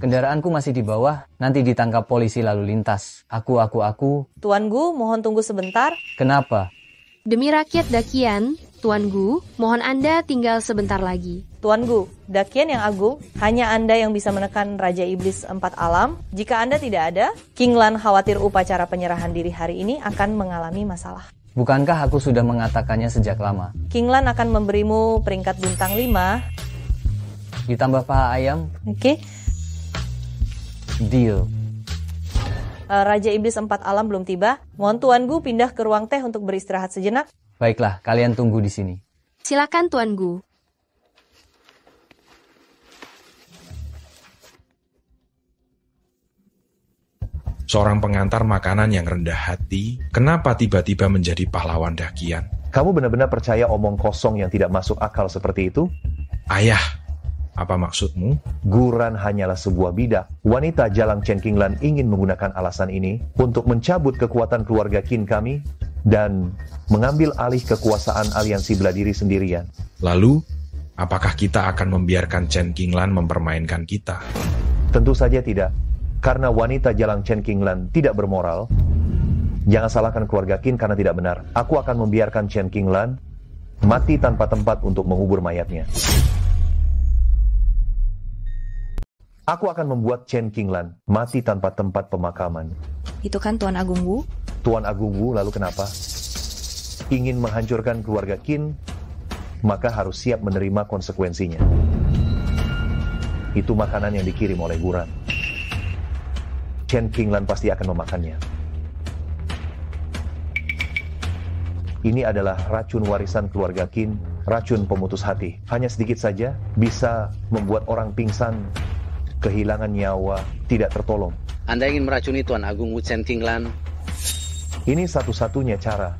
Kendaraanku masih di bawah, nanti ditangkap polisi lalu lintas. Aku. Tuan Gu, mohon tunggu sebentar. Kenapa? Demi rakyat Dakian, Tuan Gu, mohon Anda tinggal sebentar lagi. Tuan Gu, Dakian yang agung, hanya Anda yang bisa menekan Raja Iblis 4 alam. Jika Anda tidak ada, King Lan khawatir upacara penyerahan diri hari ini akan mengalami masalah. Bukankah aku sudah mengatakannya sejak lama? King Lan akan memberimu peringkat bintang 5. Ditambah paha ayam? Oke. Deal. Raja Iblis 4 alam belum tiba. Mohon Tuan Gu pindah ke ruang teh untuk beristirahat sejenak. Baiklah, kalian tunggu di sini. Silakan Tuan Gu. Seorang pengantar makanan yang rendah hati, kenapa tiba-tiba menjadi pahlawan Dakian? Kamu benar-benar percaya omong kosong yang tidak masuk akal seperti itu? Ayah, apa maksudmu? Guran hanyalah sebuah bidak. Wanita Jalang Chen Qinglan ingin menggunakan alasan ini untuk mencabut kekuatan keluarga Qin kami dan mengambil alih kekuasaan aliansi bela diri sendirian. Lalu, apakah kita akan membiarkan Chen Qinglan mempermainkan kita? Tentu saja tidak. Karena wanita Jalang Chen Qinglan tidak bermoral, jangan salahkan keluarga Qin karena tidak benar. Aku akan membiarkan Chen Qinglan mati tanpa tempat untuk mengubur mayatnya. Aku akan membuat Chen Qinglan mati tanpa tempat pemakaman. Itu kan Tuan Agung Wu? Tuan Agung Wu lalu kenapa? Ingin menghancurkan keluarga Qin, maka harus siap menerima konsekuensinya. Itu makanan yang dikirim oleh Guran. Chen Qinglan pasti akan memakannya. Ini adalah racun warisan keluarga Qin, racun pemutus hati. Hanya sedikit saja bisa membuat orang pingsan, kehilangan nyawa, tidak tertolong. Anda ingin meracuni Tuan Agung Wu Chen Qinglan? Ini satu-satunya cara.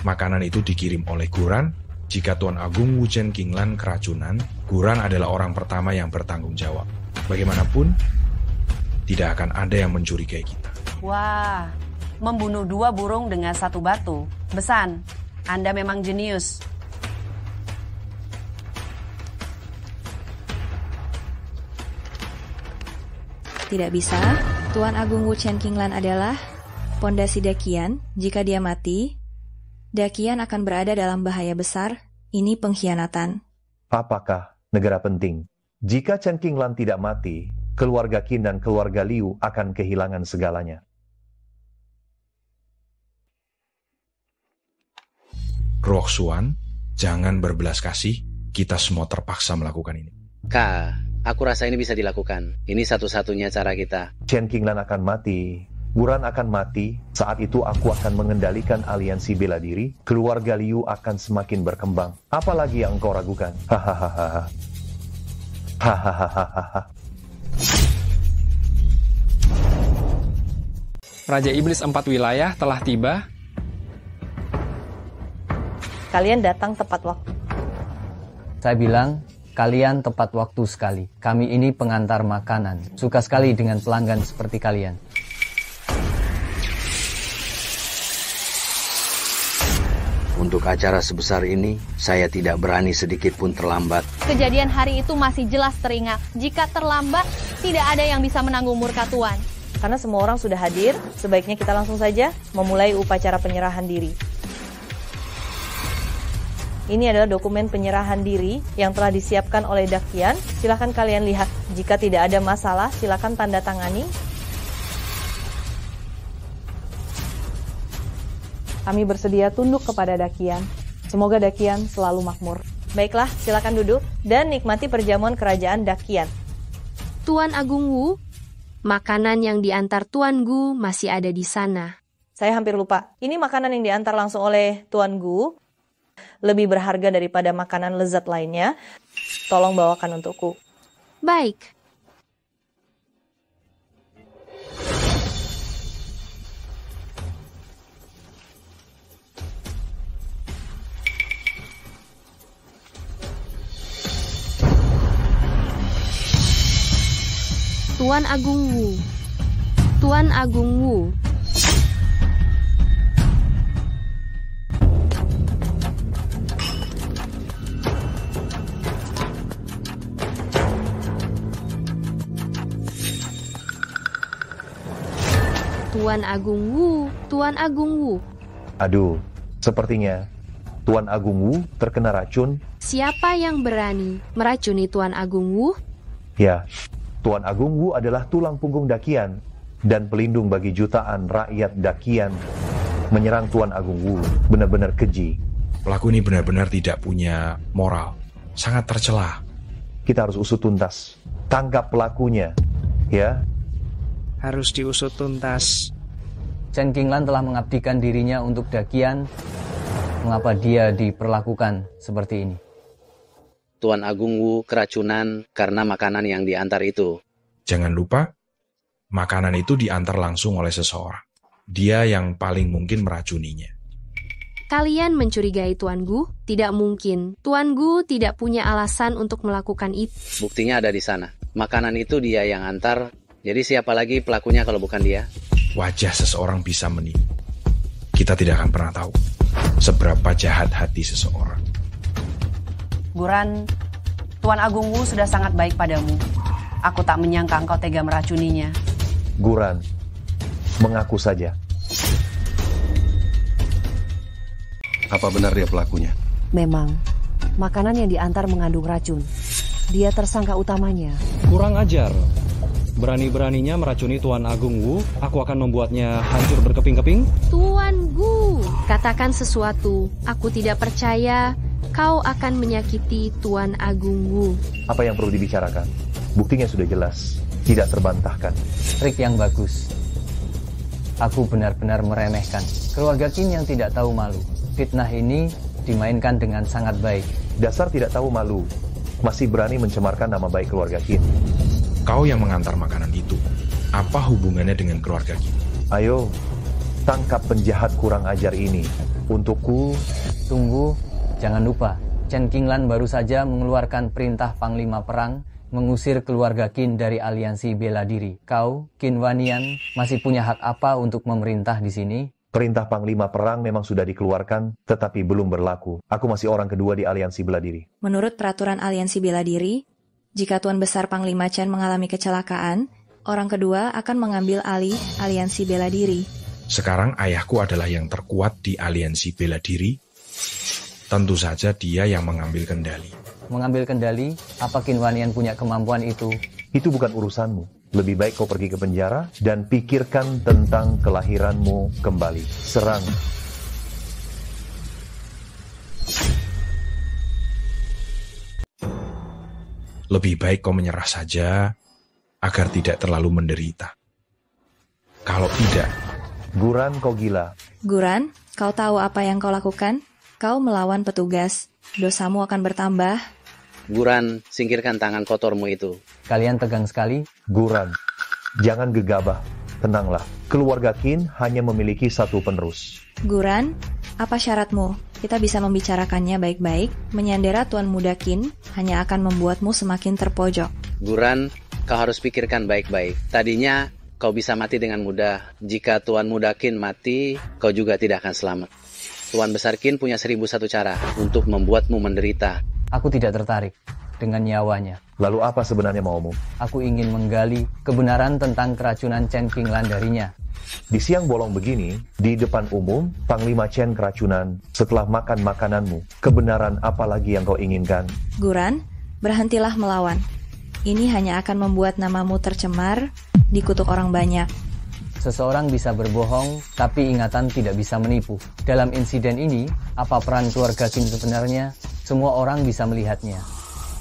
Makanan itu dikirim oleh Guran. Jika Tuan Agung Wu Chen Qinglan keracunan, Guran adalah orang pertama yang bertanggung jawab. Bagaimanapun, tidak akan ada yang mencurigai kita. Wah, membunuh 2 burung dengan 1 batu. Besan, Anda memang jenius. Tidak bisa, Tuan Agung Wu Chen Qinglan adalah pondasi Dakian. Jika dia mati, Dakian akan berada dalam bahaya besar. Ini pengkhianatan. Apakah negara penting? Jika Chen Qinglan tidak mati, keluarga Qin dan keluarga Liu akan kehilangan segalanya. Roxuan, jangan berbelas kasih. Kita semua terpaksa melakukan ini. Aku rasa ini bisa dilakukan. Ini satu-satunya cara kita. Chen Qinglan akan mati. Guran akan mati. Saat itu aku akan mengendalikan aliansi bela diri. Keluarga Liu akan semakin berkembang. Apalagi yang engkau ragukan? Hahaha. Hahaha. Raja Iblis 4 wilayah telah tiba. Kalian datang tepat waktu. Saya bilang, kalian tepat waktu sekali. Kami ini pengantar makanan. Suka sekali dengan pelanggan seperti kalian. Untuk acara sebesar ini, saya tidak berani sedikit pun terlambat. Kejadian hari itu masih jelas teringat. Jika terlambat, tidak ada yang bisa menanggung murka Tuan. Karena semua orang sudah hadir, sebaiknya kita langsung saja memulai upacara penyerahan diri. Ini adalah dokumen penyerahan diri yang telah disiapkan oleh Dakian. Silakan kalian lihat. Jika tidak ada masalah, silakan tanda tangani. Kami bersedia tunduk kepada Dakian. Semoga Dakian selalu makmur. Baiklah, silakan duduk dan nikmati perjamuan kerajaan Dakian. Tuan Agung Wu, makanan yang diantar Tuan Gu masih ada di sana. Saya hampir lupa. Ini makanan yang diantar langsung oleh Tuan Gu. Lebih berharga daripada makanan lezat lainnya. Tolong bawakan untukku. Baik. Tuan Agung Wu. Tuan Agung Wu. Tuan Agung Wu, Tuan Agung Wu. Aduh, sepertinya Tuan Agung Wu terkena racun. Siapa yang berani meracuni Tuan Agung Wu? Ya, Tuan Agung Wu adalah tulang punggung Dakian dan pelindung bagi jutaan rakyat Dakian. Menyerang Tuan Agung Wu benar-benar keji. Pelaku ini benar-benar tidak punya moral. Sangat tercela. Kita harus usut tuntas. Tangkap pelakunya, ya. Harus diusut tuntas. Chen Qinglan telah mengabdikan dirinya untuk Dakian. Mengapa dia diperlakukan seperti ini? Tuan Agung Wu keracunan karena makanan yang diantar itu. Jangan lupa, makanan itu diantar langsung oleh seseorang. Dia yang paling mungkin meracuninya. Kalian mencurigai Tuan Gu? Tidak mungkin. Tuan Gu tidak punya alasan untuk melakukan itu. Buktinya ada di sana. Makanan itu dia yang antar. Jadi siapa lagi pelakunya kalau bukan dia? Wajah seseorang bisa menipu. Kita tidak akan pernah tahu seberapa jahat hati seseorang. Guran, Tuan Agung Wu sudah sangat baik padamu. Aku tak menyangka engkau tega meracuninya. Guran, mengaku saja. Apa benar dia pelakunya? Memang, makanan yang diantar mengandung racun. Dia tersangka utamanya. Kurang ajar. Berani-beraninya meracuni Tuan Agung Wu, aku akan membuatnya hancur berkeping-keping. Tuan Gu, katakan sesuatu. Aku tidak percaya kau akan menyakiti Tuan Agung Wu. Apa yang perlu dibicarakan? Buktinya sudah jelas, tidak terbantahkan. Trik yang bagus. Aku benar-benar meremehkan keluarga Qin yang tidak tahu malu. Fitnah ini dimainkan dengan sangat baik. Dasar tidak tahu malu, masih berani mencemarkan nama baik keluarga Qin. Kau yang mengantar makanan itu, apa hubungannya dengan keluarga Qin? Ayo, tangkap penjahat kurang ajar ini. Untukku. Tunggu, jangan lupa, Chen Qinglan baru saja mengeluarkan perintah Panglima Perang mengusir keluarga Qin dari aliansi bela diri. Kau, Qin Wanian, masih punya hak apa untuk memerintah di sini? Perintah Panglima Perang memang sudah dikeluarkan, tetapi belum berlaku. Aku masih orang kedua di aliansi bela diri. Menurut peraturan aliansi bela diri, jika Tuan Besar Panglima Chen mengalami kecelakaan, orang kedua akan mengambil alih aliansi bela diri. Sekarang ayahku adalah yang terkuat di aliansi bela diri. Tentu saja dia yang mengambil kendali. Mengambil kendali? Apa Qin Wanian punya kemampuan itu? Itu bukan urusanmu. Lebih baik kau pergi ke penjara dan pikirkan tentang kelahiranmu kembali. Serang. Lebih baik kau menyerah saja agar tidak terlalu menderita. Kalau tidak... Guran, kau gila. Guran, kau tahu apa yang kau lakukan? Kau melawan petugas. Dosamu akan bertambah. Guran, singkirkan tangan kotormu itu. Kalian tegang sekali. Guran, jangan gegabah. Tenanglah. Keluarga Qin hanya memiliki satu penerus. Guran, apa syaratmu? Kita bisa membicarakannya baik-baik. Menyandera Tuan Muda Qin hanya akan membuatmu semakin terpojok. Guran, kau harus pikirkan baik-baik. Tadinya kau bisa mati dengan mudah. Jika Tuan Muda Qin mati, kau juga tidak akan selamat. Tuan Besar Qin punya 1001 cara untuk membuatmu menderita. Aku tidak tertarik dengan nyawanya. Lalu apa sebenarnya maumu? Aku ingin menggali kebenaran tentang keracunan Chen Qinglan darinya. Di siang bolong begini, di depan umum, Panglima Chen keracunan setelah makan makananmu. Kebenaran apa lagi yang kau inginkan? Guran, berhentilah melawan. Ini hanya akan membuat namamu tercemar, dikutuk orang banyak. Seseorang bisa berbohong, tapi ingatan tidak bisa menipu. Dalam insiden ini, apa peran keluarga Qin sebenarnya? Semua orang bisa melihatnya.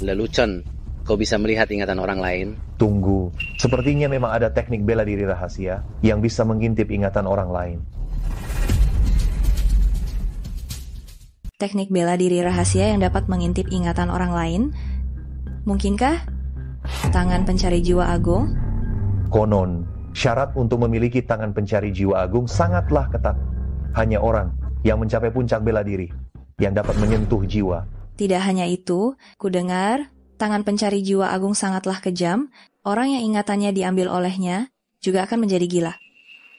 Lelucon, kau bisa melihat ingatan orang lain? Tunggu, sepertinya memang ada teknik bela diri rahasia yang bisa mengintip ingatan orang lain. Teknik bela diri rahasia yang dapat mengintip ingatan orang lain? Mungkinkah? Tangan pencari jiwa agung? Konon, syarat untuk memiliki tangan pencari jiwa agung sangatlah ketat. Hanya orang yang mencapai puncak bela diri yang dapat menyentuh jiwa. Tidak hanya itu, kudengar tangan pencari jiwa agung sangatlah kejam. Orang yang ingatannya diambil olehnya juga akan menjadi gila.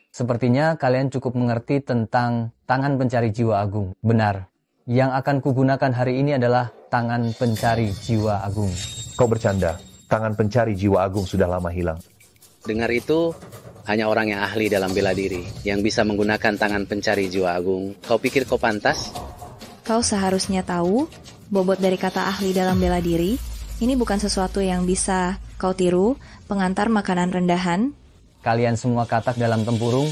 Sepertinya kalian cukup mengerti tentang tangan pencari jiwa agung. Benar. Yang akan kugunakan hari ini adalah tangan pencari jiwa agung. Kau bercanda. Tangan pencari jiwa agung sudah lama hilang. Dengar itu, hanya orang yang ahli dalam bela diri yang bisa menggunakan tangan pencari jiwa agung. Kau pikir kau pantas? Kau seharusnya tahu, bobot dari kata ahli dalam bela diri, ini bukan sesuatu yang bisa kau tiru, pengantar makanan rendahan. Kalian semua katak dalam tempurung,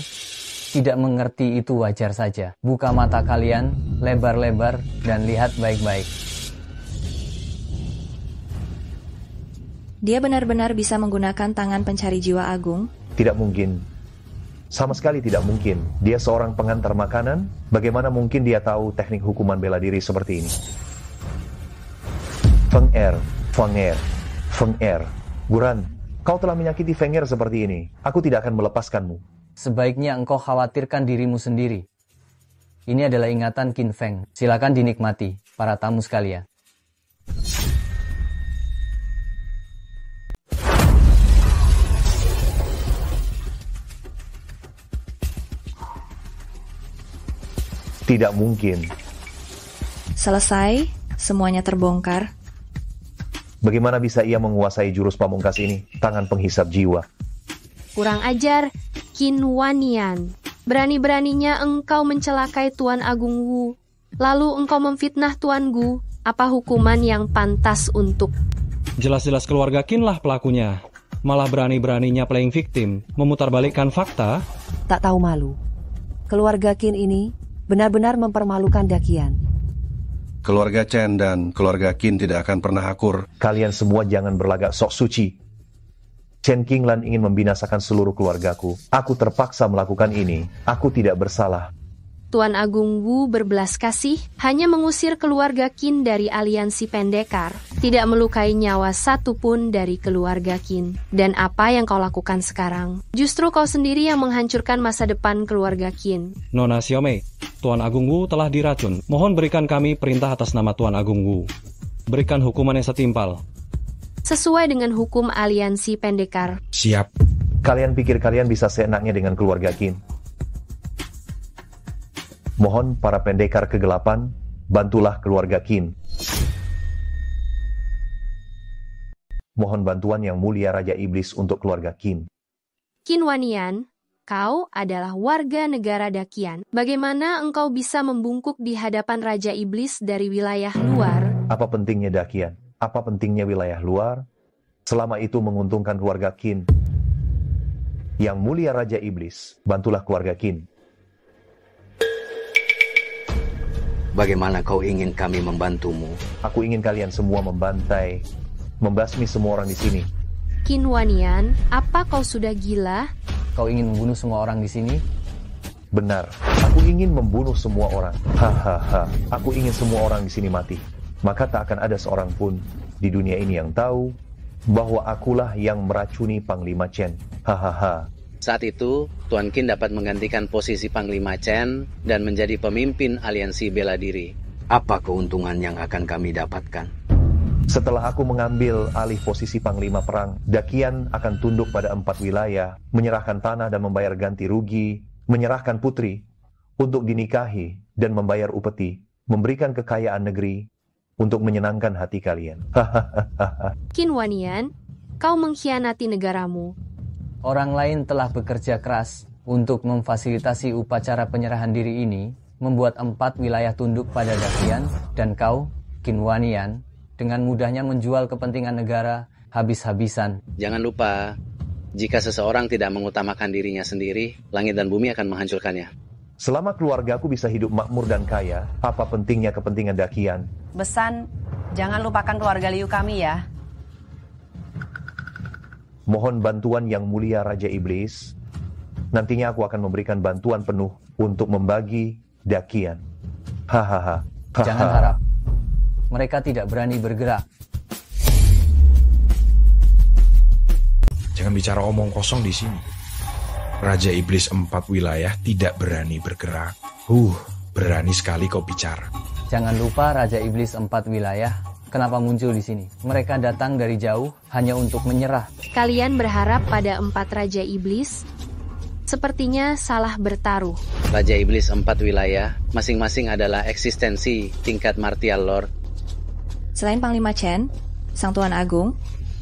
tidak mengerti itu wajar saja. Buka mata kalian, lebar-lebar, dan lihat baik-baik. Dia benar-benar bisa menggunakan tangan pencari jiwa agung? Tidak mungkin. Sama sekali tidak mungkin. Dia seorang pengantar makanan. Bagaimana mungkin dia tahu teknik hukuman bela diri seperti ini? Feng Er, Feng Er, Feng Er. Guran, kau telah menyakiti Feng Er seperti ini. Aku tidak akan melepaskanmu. Sebaiknya engkau khawatirkan dirimu sendiri. Ini adalah ingatan Qin Feng. Silakan dinikmati, para tamu sekalian. Tidak mungkin. Selesai, semuanya terbongkar. Bagaimana bisa ia menguasai jurus pamungkas ini? Tangan penghisap jiwa. Kurang ajar, Qin Wanian. Berani-beraninya engkau mencelakai Tuan Agung Wu. Lalu engkau memfitnah Tuan Gu. Apa hukuman yang pantas untuk... Jelas-jelas keluarga Qin lah pelakunya. Malah berani-beraninya playing victim, memutarbalikkan fakta. Tak tahu malu. Keluarga Qin ini benar-benar mempermalukan Dakian. Keluarga Chen dan keluarga Qin tidak akan pernah akur. Kalian semua jangan berlagak sok suci. Chen Qinglan ingin membinasakan seluruh keluargaku. Aku terpaksa melakukan ini. Aku tidak bersalah. Tuan Agung Wu berbelas kasih hanya mengusir keluarga Qin dari aliansi pendekar, tidak melukai nyawa satupun dari keluarga Qin. Dan apa yang kau lakukan sekarang? Justru kau sendiri yang menghancurkan masa depan keluarga Qin. Nona Xiaomei, Tuan Agung Wu telah diracun. Mohon berikan kami perintah atas nama Tuan Agung Wu. Berikan hukuman yang setimpal. sesuai dengan hukum aliansi pendekar. Siap. Kalian pikir kalian bisa seenaknya dengan keluarga Qin? Mohon para pendekar kegelapan, bantulah keluarga Qin. Mohon bantuan yang mulia Raja Iblis untuk keluarga Qin. Qin Wanian, kau adalah warga negara Dakian. Bagaimana engkau bisa membungkuk di hadapan Raja Iblis dari wilayah luar? Apa pentingnya Dakian? Apa pentingnya wilayah luar? Selama itu menguntungkan keluarga Qin. Yang mulia Raja Iblis, bantulah keluarga Qin. Bagaimana kau ingin kami membantumu? Aku ingin kalian semua membantai, membasmi semua orang di sini. Qin Wanian, apa kau sudah gila? Kau ingin membunuh semua orang di sini? Benar, aku ingin membunuh semua orang. Hahaha, aku ingin semua orang di sini mati. Maka tak akan ada seorang pun di dunia ini yang tahu bahwa akulah yang meracuni Panglima Chen. Hahaha. Saat itu, Tuan Qin dapat menggantikan posisi Panglima Chen dan menjadi pemimpin aliansi bela diri. Apa keuntungan yang akan kami dapatkan? Setelah aku mengambil alih posisi Panglima Perang, Dakian akan tunduk pada 4 wilayah, menyerahkan tanah dan membayar ganti rugi, menyerahkan putri untuk dinikahi dan membayar upeti, memberikan kekayaan negeri untuk menyenangkan hati kalian. Qin Wanian, kau mengkhianati negaramu. Orang lain telah bekerja keras untuk memfasilitasi upacara penyerahan diri ini, membuat 4 wilayah tunduk pada Dakian, dan kau, Qin Wanian, dengan mudahnya menjual kepentingan negara habis-habisan. Jangan lupa, jika seseorang tidak mengutamakan dirinya sendiri, langit dan bumi akan menghancurkannya. Selama keluargaku bisa hidup makmur dan kaya, apa pentingnya kepentingan Dakian? Besan, jangan lupakan keluarga Liu kami ya. Mohon bantuan yang mulia Raja Iblis. Nantinya aku akan memberikan bantuan penuh untuk membagi Dakian. Hahaha. Jangan harap. Mereka tidak berani bergerak. Jangan bicara omong kosong di sini. Raja Iblis 4 wilayah tidak berani bergerak. Berani sekali kau bicara. Jangan lupa Raja Iblis 4 wilayah. Kenapa muncul di sini? Mereka datang dari jauh hanya untuk menyerah. Kalian berharap pada 4 Raja Iblis? Sepertinya salah bertaruh. Raja Iblis 4 wilayah, masing-masing adalah eksistensi tingkat martial lord. Selain Panglima Chen, Sang Tuan Agung,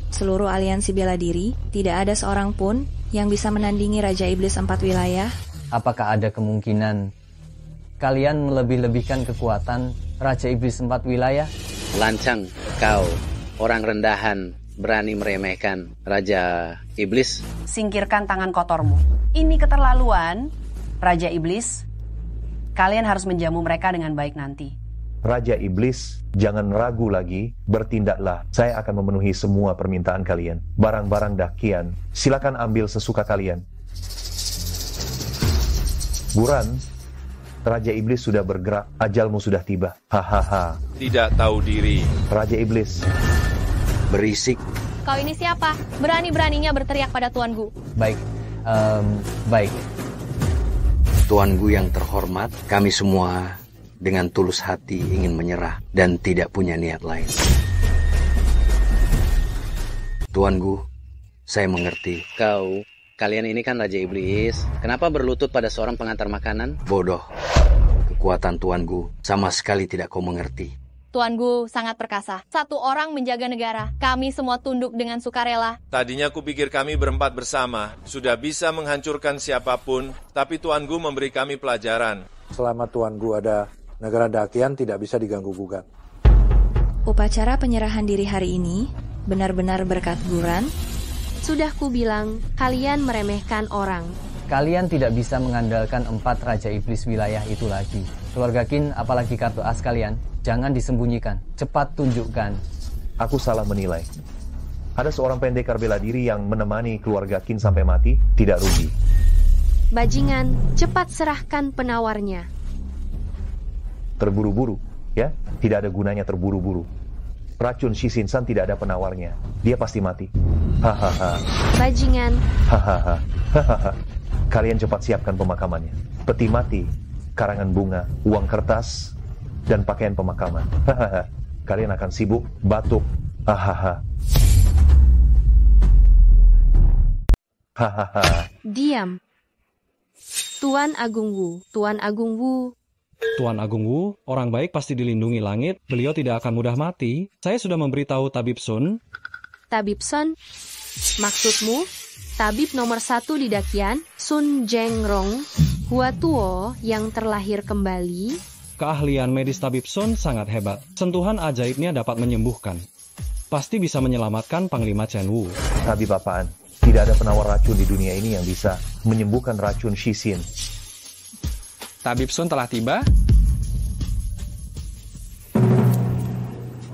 seluruh aliansi bela diri, tidak ada seorang pun yang bisa menandingi Raja Iblis 4 wilayah. Apakah ada kemungkinan kalian melebih-lebihkan kekuatan Raja Iblis 4 wilayah? Lancang kau, orang rendahan, berani meremehkan Raja Iblis. Singkirkan tangan kotormu. Ini keterlaluan, Raja Iblis. Kalian harus menjamu mereka dengan baik nanti. Raja Iblis, jangan ragu lagi, bertindaklah. Saya akan memenuhi semua permintaan kalian. Barang-barang Dakian, silakan ambil sesuka kalian. Guran, Raja Iblis sudah bergerak, ajalmu sudah tiba. Hahaha. Tidak tahu diri. Raja Iblis. Berisik. Kau ini siapa? Berani-beraninya berteriak pada Tuanku. Baik. Baik. Tuanku yang terhormat, kami semua dengan tulus hati ingin menyerah dan tidak punya niat lain. Tuanku, saya mengerti. Kalian ini kan Raja Iblis. Kenapa berlutut pada seorang pengantar makanan? Bodoh. Kekuatan Tuanku sama sekali tidak kau mengerti. Tuanku sangat perkasa. 1 orang menjaga negara. Kami semua tunduk dengan sukarela. Tadinya kupikir kami berempat bersama sudah bisa menghancurkan siapapun, tapi Tuanku memberi kami pelajaran. Selama Tuanku ada, negara Dakian tidak bisa diganggu-gugat. Upacara penyerahan diri hari ini benar-benar berkat Guran. Sudah kubilang, kalian meremehkan orang. Kalian tidak bisa mengandalkan 4 Raja Iblis wilayah itu lagi. Keluarga Qin, apalagi kartu as kalian, jangan disembunyikan. Cepat tunjukkan. Aku salah menilai. Ada seorang pendekar bela diri yang menemani keluarga Qin sampai mati, tidak rugi. Bajingan, cepat serahkan penawarnya. Terburu-buru, ya? Tidak ada gunanya terburu-buru. Racun Shishin-san tidak ada penawarnya. Dia pasti mati. Hahaha. Bajingan. Hahaha. Hahaha. Kalian cepat siapkan pemakamannya. Peti mati, karangan bunga, uang kertas, dan pakaian pemakaman. Hahaha. Kalian akan sibuk, batuk. Hahaha. Hahaha. Diam. Tuan Agung Wu, Tuan Agung Wu. Tuan Agung Wu, orang baik pasti dilindungi langit. Beliau tidak akan mudah mati. Saya sudah memberitahu Tabib Sun. Tabib Sun? Maksudmu? Tabib nomor 1 di Dakian, Sun Jengrong, Hua Tuo yang terlahir kembali. Keahlian medis Tabib Sun sangat hebat. Sentuhan ajaibnya dapat menyembuhkan. Pasti bisa menyelamatkan Panglima Chen Wu. Tabib apaan? Tidak ada penawar racun di dunia ini yang bisa menyembuhkan racun Shixin. Tabib Sun telah tiba?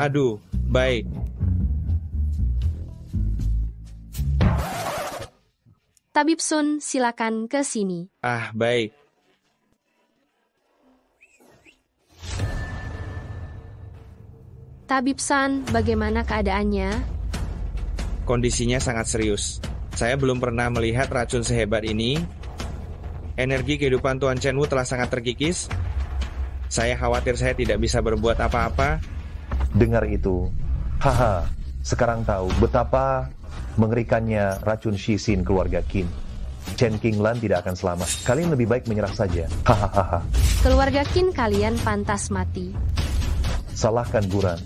Aduh, baik. Tabib Sun, silakan ke sini. Ah, baik. Tabib San, bagaimana keadaannya? Kondisinya sangat serius. Saya belum pernah melihat racun sehebat ini. Energi kehidupan Tuan Chen Wu telah sangat terkikis. Saya khawatir saya tidak bisa berbuat apa-apa. Dengar itu. Haha, sekarang tahu betapa mengerikannya racun Shixin keluarga Qin. Chen Qinglan tidak akan selamat. Kalian lebih baik menyerah saja. Hahaha. Keluarga Qin kalian pantas mati. Salahkan Guran.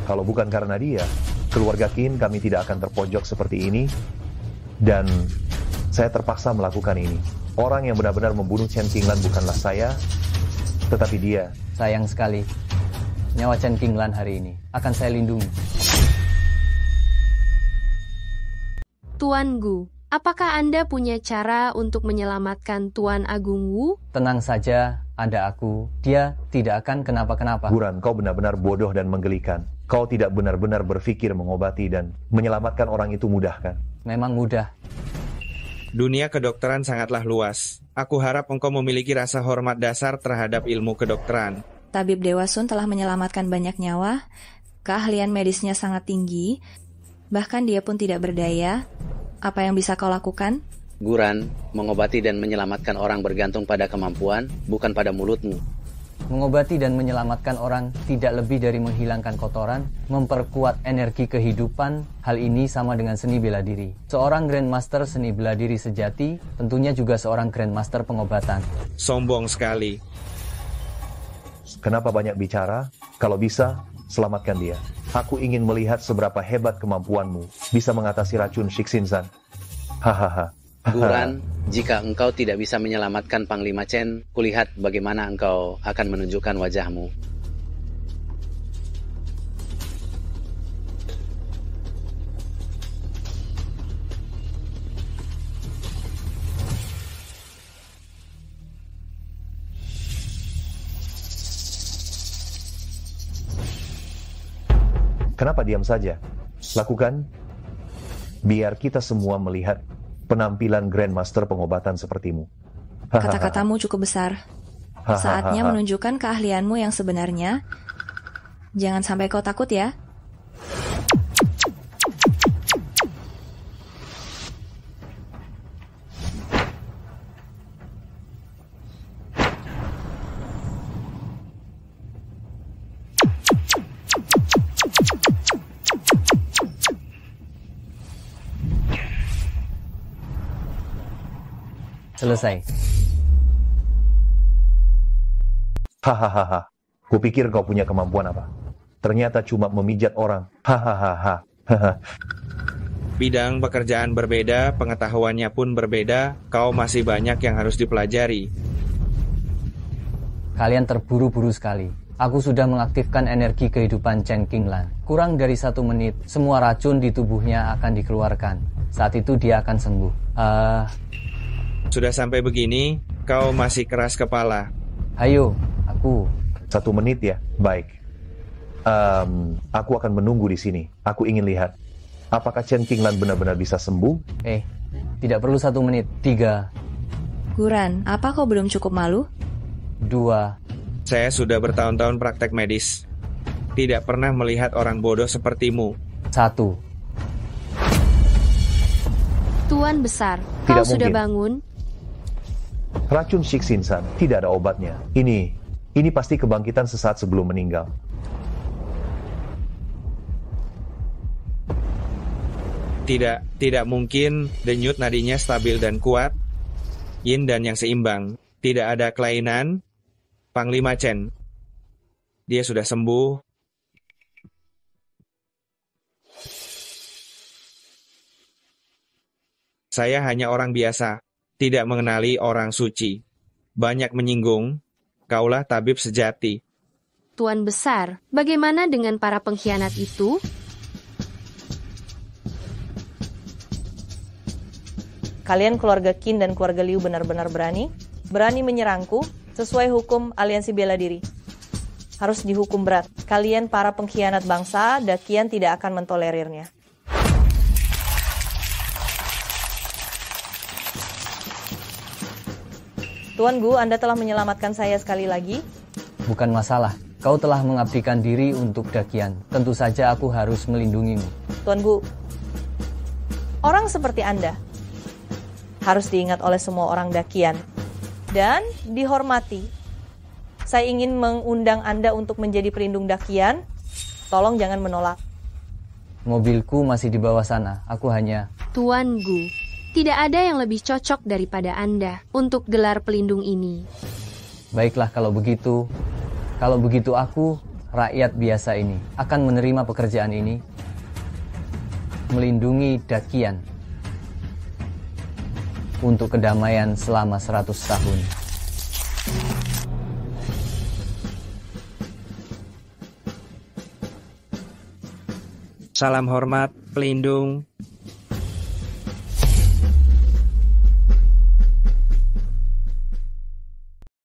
Kalau bukan karena dia, keluarga Qin kami tidak akan terpojok seperti ini. Dan saya terpaksa melakukan ini. Orang yang benar-benar membunuh Chen Qinglan bukanlah saya, tetapi dia. Sayang sekali, nyawa Chen Qinglan hari ini akan saya lindungi. Tuan Gu, apakah Anda punya cara untuk menyelamatkan Tuan Agung Wu? Tenang saja, ada aku. Dia tidak akan kenapa-kenapa. Guran, kau benar-benar bodoh dan menggelikan. Kau tidak benar-benar berpikir mengobati dan menyelamatkan orang itu mudah, kan? Memang mudah. Dunia kedokteran sangatlah luas. Aku harap engkau memiliki rasa hormat dasar terhadap ilmu kedokteran. Tabib Dewa Sun telah menyelamatkan banyak nyawa. Keahlian medisnya sangat tinggi. Bahkan dia pun tidak berdaya. Apa yang bisa kau lakukan? Guran, mengobati dan menyelamatkan orang bergantung pada kemampuan, bukan pada mulutmu. Mengobati dan menyelamatkan orang tidak lebih dari menghilangkan kotoran, memperkuat energi kehidupan. Hal ini sama dengan seni bela diri. Seorang Grandmaster seni bela diri sejati, tentunya juga seorang Grandmaster pengobatan. Sombong sekali. Kenapa banyak bicara? Kalau bisa, selamatkan dia. Aku ingin melihat seberapa hebat kemampuanmu bisa mengatasi racun Shixin-san. Hahaha. Guran, jika engkau tidak bisa menyelamatkan Panglima Chen, kulihat bagaimana engkau akan menunjukkan wajahmu. Kenapa diam saja? Lakukan. Biar kita semua melihat penampilan Grandmaster pengobatan sepertimu. Kata-katamu cukup besar. Saatnya menunjukkan keahlianmu yang sebenarnya. Jangan sampai kau takut ya. Selesai. Hahaha. Kupikir kau punya kemampuan apa? Ternyata cuma memijat orang. Hahaha. Bidang pekerjaan berbeda, pengetahuannya pun berbeda. Kau masih banyak yang harus dipelajari. Kalian terburu-buru sekali. Aku sudah mengaktifkan energi kehidupan Chen Qinglan. Kurang dari 1 menit, semua racun di tubuhnya akan dikeluarkan. Saat itu dia akan sembuh. Sudah sampai begini, kau masih keras kepala. Ayo, aku. 1 menit ya, baik. Aku akan menunggu di sini. Aku ingin lihat, apakah Chen Qinglan benar-benar bisa sembuh? Tidak perlu 1 menit. 3. Guran, apa kau belum cukup malu? 2. Saya sudah bertahun-tahun praktek medis. Tidak pernah melihat orang bodoh sepertimu. 1. Tuan besar, kau Tidak sudah mungkin. bangun? Racun Shixin-san tidak ada obatnya. Ini pasti kebangkitan sesaat sebelum meninggal. Tidak mungkin denyut nadinya stabil dan kuat, yin dan yang seimbang. Tidak ada kelainan, Panglima Chen. Dia sudah sembuh. Saya hanya orang biasa, tidak mengenali orang suci. Banyak menyinggung, kaulah tabib sejati. Tuan Besar, bagaimana dengan para pengkhianat itu? Kalian keluarga Qin dan keluarga Liu benar-benar berani menyerangku sesuai hukum aliansi bela diri. Harus dihukum berat. Kalian para pengkhianat bangsa, Dakian tidak akan mentolerirnya. Tuan Gu, Anda telah menyelamatkan saya sekali lagi. Bukan masalah. Kau telah mengabdikan diri untuk Dakian. Tentu saja aku harus melindungimu. Tuan Gu, orang seperti Anda harus diingat oleh semua orang Dakian dan dihormati. Saya ingin mengundang Anda untuk menjadi pelindung Dakian. Tolong jangan menolak. Mobilku masih di bawah sana. Aku hanya... Tuan Gu, tidak ada yang lebih cocok daripada Anda untuk gelar pelindung ini. Baiklah kalau begitu. Kalau begitu aku, rakyat biasa ini, akan menerima pekerjaan ini. Melindungi Dakian. Untuk kedamaian selama 100 tahun. Salam hormat, pelindung.